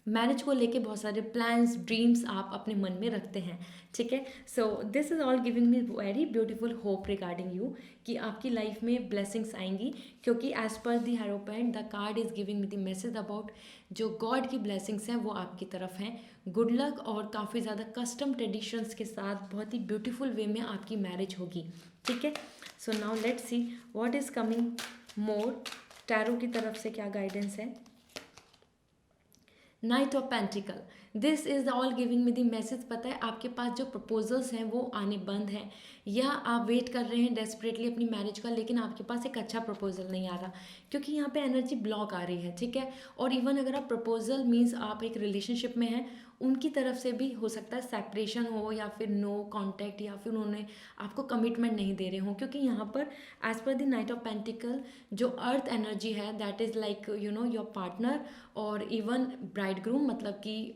मैरिज को लेके बहुत सारे प्लान्स, ड्रीम्स आप अपने मन में रखते हैं, ठीक है। So this is all giving me very beautiful hope regarding you कि आपकी लाइफ में ब्लेसिंग्स आएंगी, क्योंकि as per the hierophant the card is giving me the message about जो गॉड की ब्लेसिंग्स हैं वो आपकी तरफ हैं, गुड लक, और काफ़ी ज़्यादा कस्टम ट्रेडिशंस के साथ बहुत ही ब्यूटीफुल वे में आपकी मैरिज होगी, ठीक है। So now let's see what is coming more, tarot की तरफ से क्या गाइडेंस है। Night of pentacle, this is all giving me the message. पता है आपके पास जो प्रपोजल्स हैं वो आने बंद हैं, या आप वेट कर रहे हैं डेस्परेटली अपनी मैरिज का, लेकिन आपके पास एक अच्छा प्रपोजल नहीं आ रहा, क्योंकि यहाँ पे एनर्जी ब्लॉक आ रही है, ठीक है। और इवन अगर आप प्रपोजल मीन्स आप एक रिलेशनशिप में हैं उनकी तरफ से भी हो सकता है सेपरेशन हो या फिर नो कांटेक्ट या फिर उन्होंने आपको कमिटमेंट नहीं दे रहे हों, क्योंकि यहाँ पर as per the night of pentacle जो अर्थ एनर्जी है that is like your partner और इवन ब्राइड ग्रूम, मतलब कि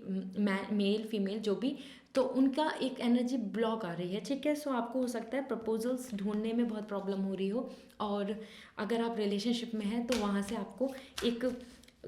मेल फीमेल जो भी, तो उनका एक एनर्जी ब्लॉक आ रही है, ठीक है। सो आपको हो सकता है प्रपोजल्स ढूंढने में बहुत प्रॉब्लम हो रही हो, और अगर आप रिलेशनशिप में हैं तो वहाँ से आपको एक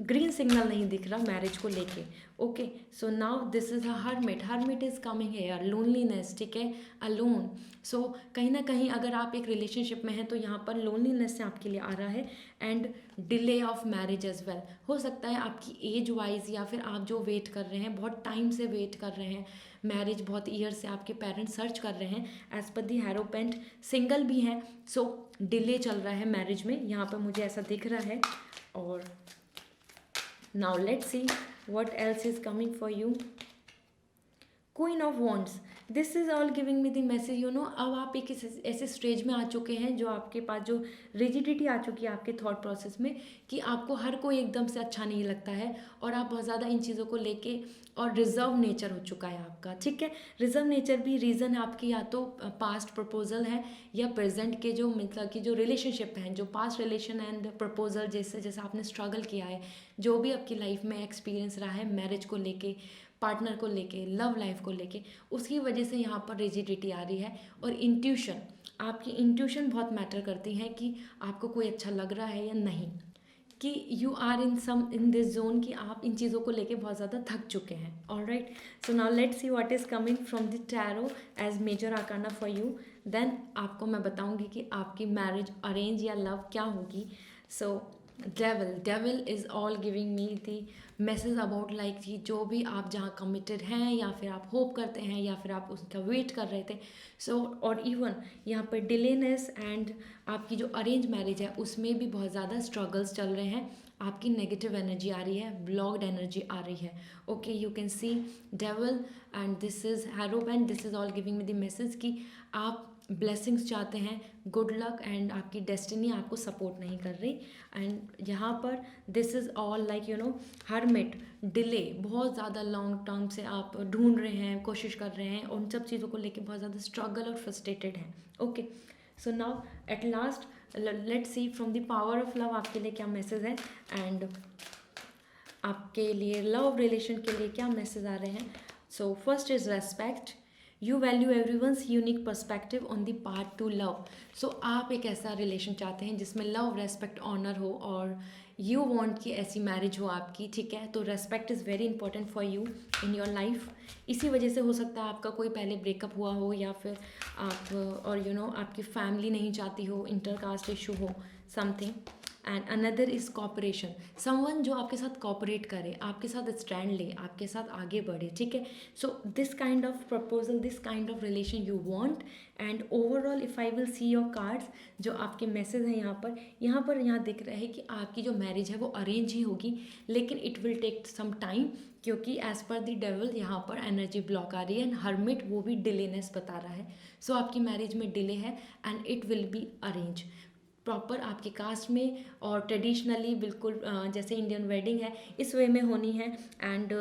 ग्रीन सिग्नल नहीं दिख रहा मैरिज को लेके। Okay, so now this is a hermit is coming here, loneliness, ठीक है, अलोन। सो कहीं ना कहीं अगर आप एक रिलेशनशिप में हैं तो यहाँ पर लोनलीनेस से आपके लिए आ रहा है, and delay of marriage as well. हो सकता है आपकी एज वाइज या फिर आप जो वेट कर रहे हैं, बहुत टाइम से वेट कर रहे हैं मैरिज, बहुत ईयर से आपके पेरेंट्स सर्च कर रहे हैं, एज पर दी हेरोपेंट सिंगल भी हैं, सो डिले चल रहा है मैरिज में, यहाँ पर मुझे ऐसा दिख रहा है। और now let's see what else is coming for you. Queen of wands, this is all giving me the message, अब आप एक ऐसे स्टेज में आ चुके हैं जो आपके पास जो रिजिडिटी आ चुकी है आपके थॉट प्रोसेस में, कि आपको हर कोई एकदम से अच्छा नहीं लगता है, और आप बहुत ज़्यादा इन चीज़ों को लेके, और रिजर्व नेचर हो चुका है आपका, ठीक है। रिजर्व नेचर भी रीज़न आपकी या तो पास्ट प्रपोजल है या प्रेजेंट के जो मतलब कि जो रिलेशनशिप हैं, जो पास्ट रिलेशन एंड प्रपोजल, जैसे जैसे आपने स्ट्रगल किया है, जो भी आपकी लाइफ में एक्सपीरियंस रहा है मैरिज को लेके, पार्टनर को लेके, लव लाइफ को लेके, उसकी वजह से यहाँ पर रिजिडिटी आ रही है। और इंट्यूशन, आपकी इंट्यूशन बहुत मैटर करती है कि आपको कोई अच्छा लग रहा है या नहीं, कि you are in this zone, कि आप इन चीज़ों को लेके बहुत ज़्यादा थक चुके हैं। Alright, so now let's see what is coming from the tarot as major arcana for you, then आपको मैं बताऊंगी कि आपकी मैरिज अरेंज या लव क्या होगी। So devil is all giving me the message about like कि जो भी आप जहाँ कमिटेड हैं या फिर आप होप करते हैं या फिर आप उसका वेट कर रहे थे, सो और इवन यहाँ पर डिलेनेस एंड आपकी जो अरेंज मैरिज है उसमें भी बहुत ज़्यादा स्ट्रगल्स चल रहे हैं, आपकी नेगेटिव एनर्जी आ रही है, ब्लॉक्ड एनर्जी आ रही है। Okay, you can see devil and this is hierophant and this is all giving me the message कि आप ब्लेसिंग्स चाहते हैं, गुड लक, एंड आपकी डेस्टिनी आपको सपोर्ट नहीं कर रही। एंड यहाँ पर this is all like hermit, delay, बहुत ज़्यादा लॉन्ग टर्म से आप ढूंढ रहे हैं, कोशिश कर रहे हैं, उन सब चीज़ों को लेके बहुत ज़्यादा स्ट्रगल और फ्रस्ट्रेटेड हैं। Okay, so now at last let's see from the power of love आपके लिए क्या मैसेज है, एंड आपके लिए लव रिलेशन के लिए क्या मैसेज आ रहे हैं। So first is respect, you value everyone's unique perspective on the part to love. So आप एक ऐसा रिलेशन चाहते हैं जिसमें लव, रेस्पेक्ट, ऑनर हो, और यू वांट कि ऐसी मैरिज हो आपकी, ठीक है। तो respect is very important for you in your life. इसी वजह से हो सकता है आपका कोई पहले ब्रेकअप हुआ हो, या फिर आप और आपकी फैमिली नहीं चाहती हो, इंटरकास्ट इशू हो, something. And another is cooperation, someone जो आपके साथ कॉपरेट करे, आपके साथ स्टैंड ले, आपके साथ आगे बढ़े, ठीक है। So this kind of proposal, this kind of relation you want. And overall if I will see your cards, जो आपके मैसेज हैं यहाँ दिख रहा है कि आपकी जो मैरिज है वो अरेंज ही होगी, लेकिन it will take some time, क्योंकि एज पर द डेविल यहाँ पर एनर्जी ब्लॉक आ रही है, एंड हर्मिट वो भी डिलेनेस बता रहा है। सो आपकी मैरिज में डिले है and it will be arrange proper आपके कास्ट में, और ट्रेडिशनली बिल्कुल जैसे इंडियन वेडिंग है इस वे में होनी है, एंड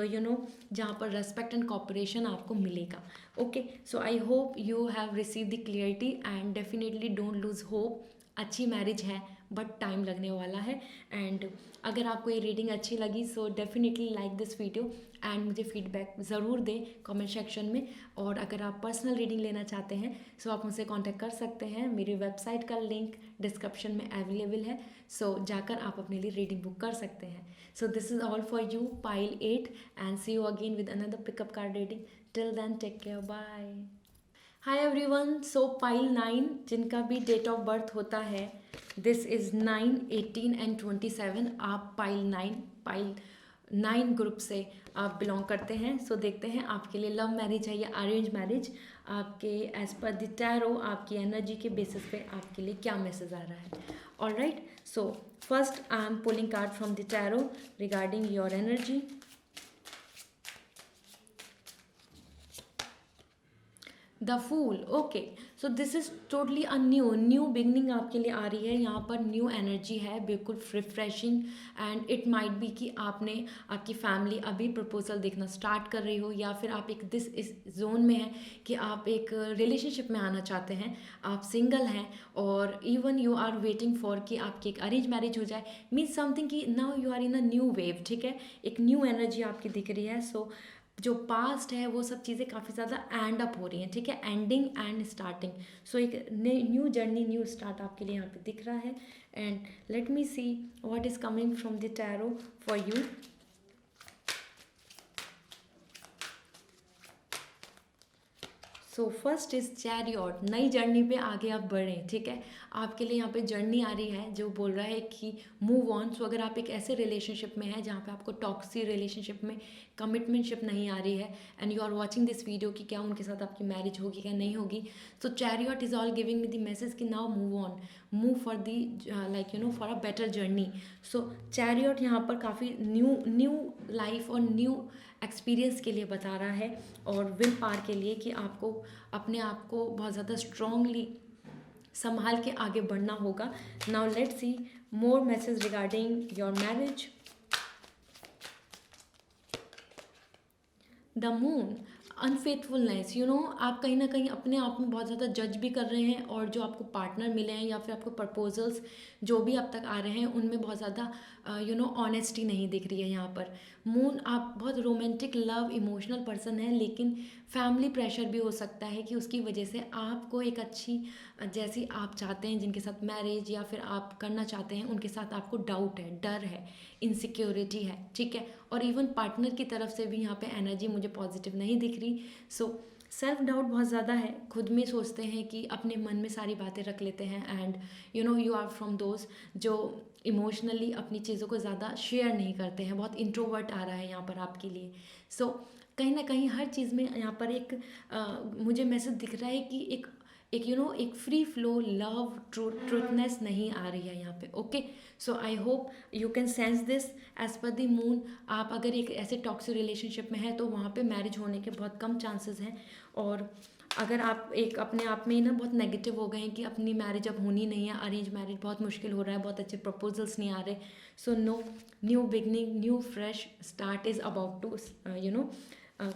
जहाँ पर रेस्पेक्ट एंड कॉपरेशन आपको मिलेगा। Okay, so I hope you have receive the clarity, and definitely don't lose hope. अच्छी मैरिज है बट टाइम लगने वाला है। एंड अगर आपको ये रीडिंग अच्छी लगी so definitely like this video, and मुझे फीडबैक ज़रूर दें कमेंट सेक्शन में। और अगर आप पर्सनल रीडिंग लेना चाहते हैं सो आप मुझसे कांटेक्ट कर सकते हैं, मेरी वेबसाइट का लिंक डिस्क्रिप्शन में अवेलेबल है, सो जाकर आप अपने लिए रीडिंग बुक कर सकते हैं। So this is all for you pile 8, and see you again with another pickup card reading. Till then take care, bye. Hi everyone, so pile 9 जिनका भी डेट ऑफ बर्थ होता है, दिस इज़ 9, 18 एंड 27, आप पाइल 9 ग्रुप से आप बिलोंग करते हैं। सो देखते हैं आपके लिए लव मैरिज है या अरेंज मैरिज, आपके एज पर द टैरो आपकी एनर्जी के बेसिस पे आपके लिए क्या मैसेज आ रहा है। Alright, so first I am pulling card from the tarot regarding your energy. The fool, okay. So this is totally a new beginning आपके लिए आ रही है। यहाँ पर न्यू एनर्जी है, बिल्कुल refreshing. And it might be कि आपने आपकी फैमिली अभी प्रपोजल देखना स्टार्ट कर रही हो, या फिर आप एक इस जोन में हैं कि आप एक रिलेशनशिप में आना चाहते हैं, आप सिंगल हैं, और even you are waiting for कि आपकी एक अरेंज मैरिज हो जाए। मीन्स समथिंग कि now you are in a new wave, ठीक है। एक न्यू एनर्जी आपकी दिख रही है। सो जो पास्ट है वो सब चीज़ें काफ़ी ज़्यादा एंड अप हो रही हैं, ठीक है, एंडिंग एंड स्टार्टिंग। सो एक न्यू जर्नी, न्यू स्टार्ट आपके लिए यहाँ पे दिख रहा है। And let me see what is coming from the tarot for you. So first is chariot, नई जर्नी पे आगे आप बढ़ें, ठीक है। आपके लिए यहाँ पे जर्नी आ रही है जो बोल रहा है कि मूव ऑन। सो अगर आप एक ऐसे रिलेशनशिप में हैं जहाँ पे आपको टॉक्सिक रिलेशनशिप में कमिटमेंटशिप नहीं आ रही है, and you are watching this video कि क्या उनके साथ आपकी मैरिज होगी क्या नहीं होगी, so chariot is all giving me the message कि now move on, move for the like for a better journey. So chariot यहाँ पर काफ़ी न्यू लाइफ और न्यू एक्सपीरियंस के लिए बता रहा है, और विल पार के लिए कि आपको अपने आप को बहुत ज़्यादा स्ट्रांगली संभाल के आगे बढ़ना होगा। Now let's C more message regarding your marriage. The moon, unfaithfulness, आप कहीं ना कहीं अपने आप में बहुत ज़्यादा जज भी कर रहे हैं, और जो आपको पार्टनर मिले हैं या फिर आपको प्रपोजल्स जो भी अब तक आ रहे हैं उनमें बहुत ज़्यादा ऑनेस्टी नहीं दिख रही है यहाँ पर। मून, आप बहुत रोमांटिक लव इमोशनल पर्सन हैं, लेकिन फैमिली प्रेशर भी हो सकता है कि उसकी वजह से आपको एक अच्छी जैसी आप चाहते हैं जिनके साथ मैरिज या फिर आप करना चाहते हैं उनके साथ आपको डाउट है, डर है, इनसिक्योरिटी है, ठीक है। और इवन पार्टनर की तरफ से भी यहाँ पे एनर्जी मुझे पॉजिटिव नहीं दिख रही। सो सेल्फ डाउट बहुत ज़्यादा है, खुद में सोचते हैं कि अपने मन में सारी बातें रख लेते हैं, and you are from those जो इमोशनली अपनी चीज़ों को ज़्यादा शेयर नहीं करते हैं, बहुत इंट्रोवर्ट आ रहा है यहाँ पर आपके लिए। सो कहीं ना कहीं हर चीज़ में यहाँ पर एक मुझे मैसेज दिख रहा है कि एक फ्री फ्लो लव ट्रूथनेस नहीं आ रही है यहाँ पे, okay. So I hope you can sense this as per the moon. आप अगर एक ऐसे टॉक्सिक रिलेशनशिप में हैं तो वहाँ पे मैरिज होने के बहुत कम चांसेस हैं, और अगर आप एक अपने आप में ही ना बहुत नेगेटिव हो गए हैं कि अपनी मैरिज अब होनी नहीं है, अरेंज मैरिज बहुत मुश्किल हो रहा है, बहुत अच्छे प्रपोजल्स नहीं आ रहे, so no, new beginning, new fresh start is about to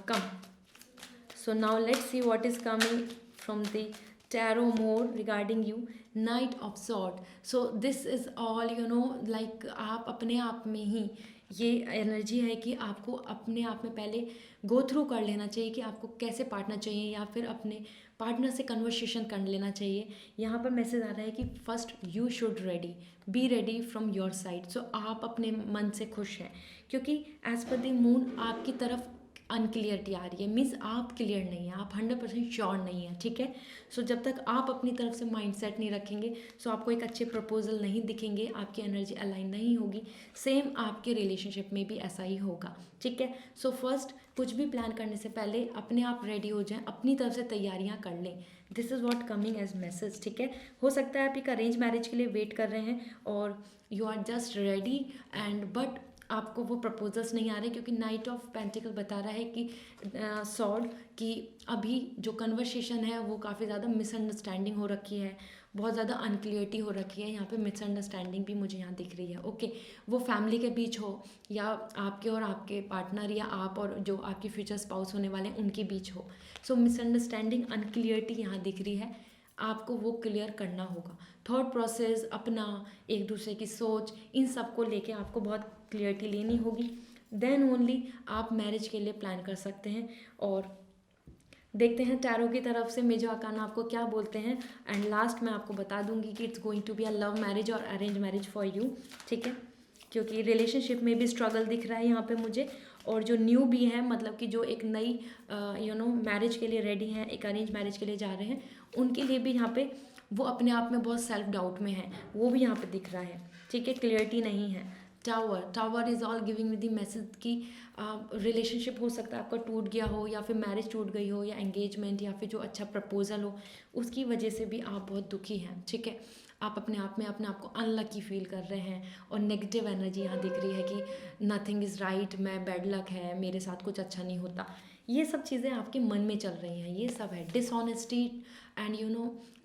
come. So now let's see what is coming from the tarot more regarding you. Knight of Sword. So this is all like आप अपने आप में ही ये एनर्जी है कि आपको अपने आप में पहले गो थ्रू कर लेना चाहिए कि आपको कैसे पार्टनर चाहिए, या फिर अपने पार्टनर से कन्वर्सेशन कर लेना चाहिए। यहाँ पर मैसेज आ रहा है कि first you should ready, be ready from your side. So आप अपने मन से खुश हैं, क्योंकि एज पर द मून आपकी तरफ अनक्लियरिटी आ रही है, मीन्स आप क्लियर नहीं है, आप 100% श्योर नहीं है, ठीक है। सो जब तक आप अपनी तरफ से माइंडसेट नहीं रखेंगे, सो आपको एक अच्छे प्रपोजल नहीं दिखेंगे, आपकी एनर्जी अलाइन नहीं होगी। सेम आपके रिलेशनशिप में भी ऐसा ही होगा, ठीक है। सो फर्स्ट कुछ भी प्लान करने से पहले अपने आप रेडी हो जाएं, अपनी तरफ से तैयारियां कर लें। This is what coming as message, ठीक है। हो सकता है आप एक अरेंज मैरिज के लिए वेट कर रहे हैं और you are just ready, and but आपको वो प्रपोजल्स नहीं आ रहे, क्योंकि नाइट ऑफ पेंटिकल बता रहा है कि सॉर्ड कि अभी जो कन्वर्सेशन है वो काफ़ी ज़्यादा मिसअंडरस्टैंडिंग हो रखी है, बहुत ज़्यादा अनक्लियरिटी हो रखी है। यहाँ पे मिसअंडरस्टैंडिंग भी मुझे यहाँ दिख रही है, ओके। वो फैमिली के बीच हो, या आपके और आपके पार्टनर, या आप और जो आपके फ्यूचर स्पाउस होने वाले हैं उनके बीच हो। सो मिसअंडरस्टैंडिंग, अनक्लियरिटी यहाँ दिख रही है, आपको वो क्लियर करना होगा। थॉट प्रोसेस अपना, एक दूसरे की सोच, इन सब को लेके आपको बहुत क्लियरिटी लेनी होगी, देन ओनली आप मैरिज के लिए प्लान कर सकते हैं। और देखते हैं टैरो की तरफ से मेजर आर्काना आपको क्या बोलते हैं, एंड लास्ट मैं आपको बता दूंगी कि it's going to be a love marriage और अरेंज मैरिज फॉर यू, ठीक है। क्योंकि रिलेशनशिप में भी स्ट्रगल दिख रहा है यहाँ पे मुझे, और जो न्यू भी है, मतलब कि जो एक नई मैरिज के लिए रेडी हैं, एक अरेंज मैरिज के लिए जा रहे हैं, उनके लिए भी यहाँ पे वो अपने आप में बहुत सेल्फ डाउट में है, वो भी यहाँ पे दिख रहा है, ठीक है। क्लियरिटी नहीं है। Tower is all giving with the message कि रिलेशनशिप हो सकता है आपका टूट गया हो, या फिर मैरिज टूट गई हो, या एंगेजमेंट, या फिर जो अच्छा प्रपोजल हो उसकी वजह से भी आप बहुत दुखी हैं, ठीक है। आप अपने आप को अनलकी फील कर रहे हैं, और नेगेटिव एनर्जी यहाँ दिख रही है कि नथिंग इज़ राइट, मैं बैड लक है, मेरे साथ कुछ अच्छा नहीं होता। ये सब चीज़ें आपके मन में चल रही हैं, ये सब है dishonesty and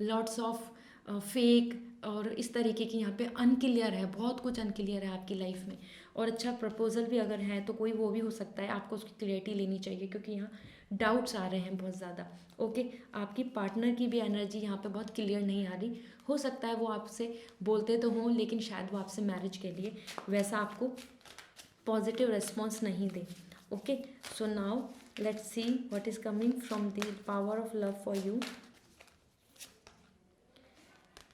lots of fake, और इस तरीके की यहाँ पे अनक्लियर है, बहुत कुछ अनक्लियर है आपकी लाइफ में। और अच्छा प्रपोजल भी अगर है तो कोई वो भी हो सकता है, आपको उसकी क्लियरिटी लेनी चाहिए क्योंकि यहाँ डाउट्स आ रहे हैं बहुत ज़्यादा। ओके, आपकी पार्टनर की भी एनर्जी यहाँ पे बहुत क्लियर नहीं आ रही। हो सकता है वो आपसे बोलते तो हों लेकिन शायद वो आपसे मैरिज के लिए वैसा आपको पॉजिटिव रिस्पॉन्स नहीं दे। Okay, so now let's see what is coming from the power of love for you.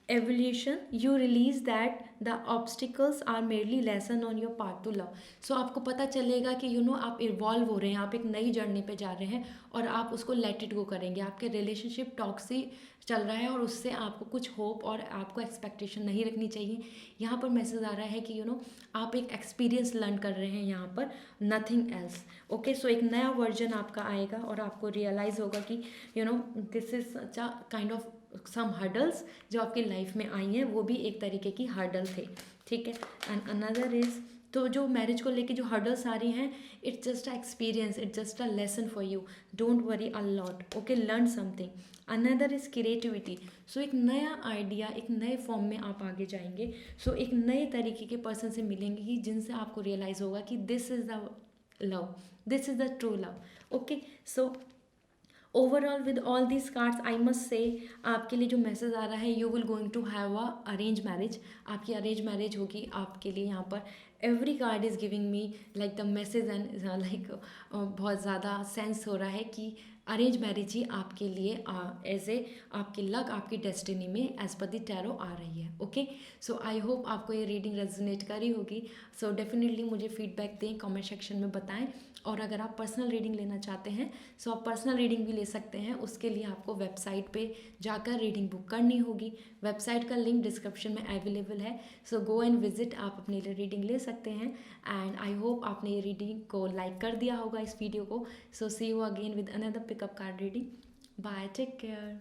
Evolution, you realize that the obstacles are merely lesson on your path to love. So आपको पता चलेगा कि आप इवॉल्व हो रहे हैं, आप एक नई जर्नी पे जा रहे हैं और आप उसको लेट इट गो करेंगे। आपके रिलेशनशिप टॉक्सिक चल रहा है और उससे आपको कुछ होप और आपको एक्सपेक्टेशन नहीं रखनी चाहिए। यहाँ पर मैसेज आ रहा है कि आप एक एक्सपीरियंस लर्न कर रहे हैं यहाँ पर, नथिंग एल्स। ओके, सो एक नया वर्जन आपका आएगा और आपको रियलाइज़ होगा कि this is such a kind of some hurdles जो आपकी लाइफ में आई हैं, वो भी एक तरीके की हर्डल थे। ठीक है, एंड अनदर इज, तो जो मैरिज को लेके जो हर्डल्स आ रही हैं, it's just a experience, it's just a lesson for you, don't worry a lot. Okay, learn something. Another is creativity, so एक नया आइडिया, एक नए फॉर्म में आप आगे जाएंगे। सो एक नए तरीके के पर्सन से मिलेंगे कि जिनसे आपको रियलाइज़ होगा कि this is the love, this is the true love. Okay, so overall with all these cards I must say आपके लिए जो मैसेज आ रहा है, you will going to have a arrange marriage, आपकी अरेंज मैरिज होगी आपके लिए। यहाँ पर every card is giving me like the message and like बहुत ज़्यादा सेंस हो रहा है कि अरेंज मैरिज ही आपके लिए एज ए आपकी लक, आपकी डेस्टिनी में एज पर द टैरो आ रही है। ओके, सो आई होप आपको ये रीडिंग रेजोनेट करी होगी। सो डेफिनेटली मुझे फीडबैक दें, कमेंट सेक्शन में बताएं। और अगर आप पर्सनल रीडिंग लेना चाहते हैं सो आप पर्सनल रीडिंग भी ले सकते हैं। उसके लिए आपको वेबसाइट पे जाकर रीडिंग बुक करनी होगी। वेबसाइट का लिंक डिस्क्रिप्शन में अवेलेबल है, सो गो एंड विजिट, आप अपने लिए रीडिंग ले सकते हैं। एंड आई होप आपने ये रीडिंग को लाइक कर दिया होगा इस वीडियो को। So see you again with another pickup card reading. Bye, take care.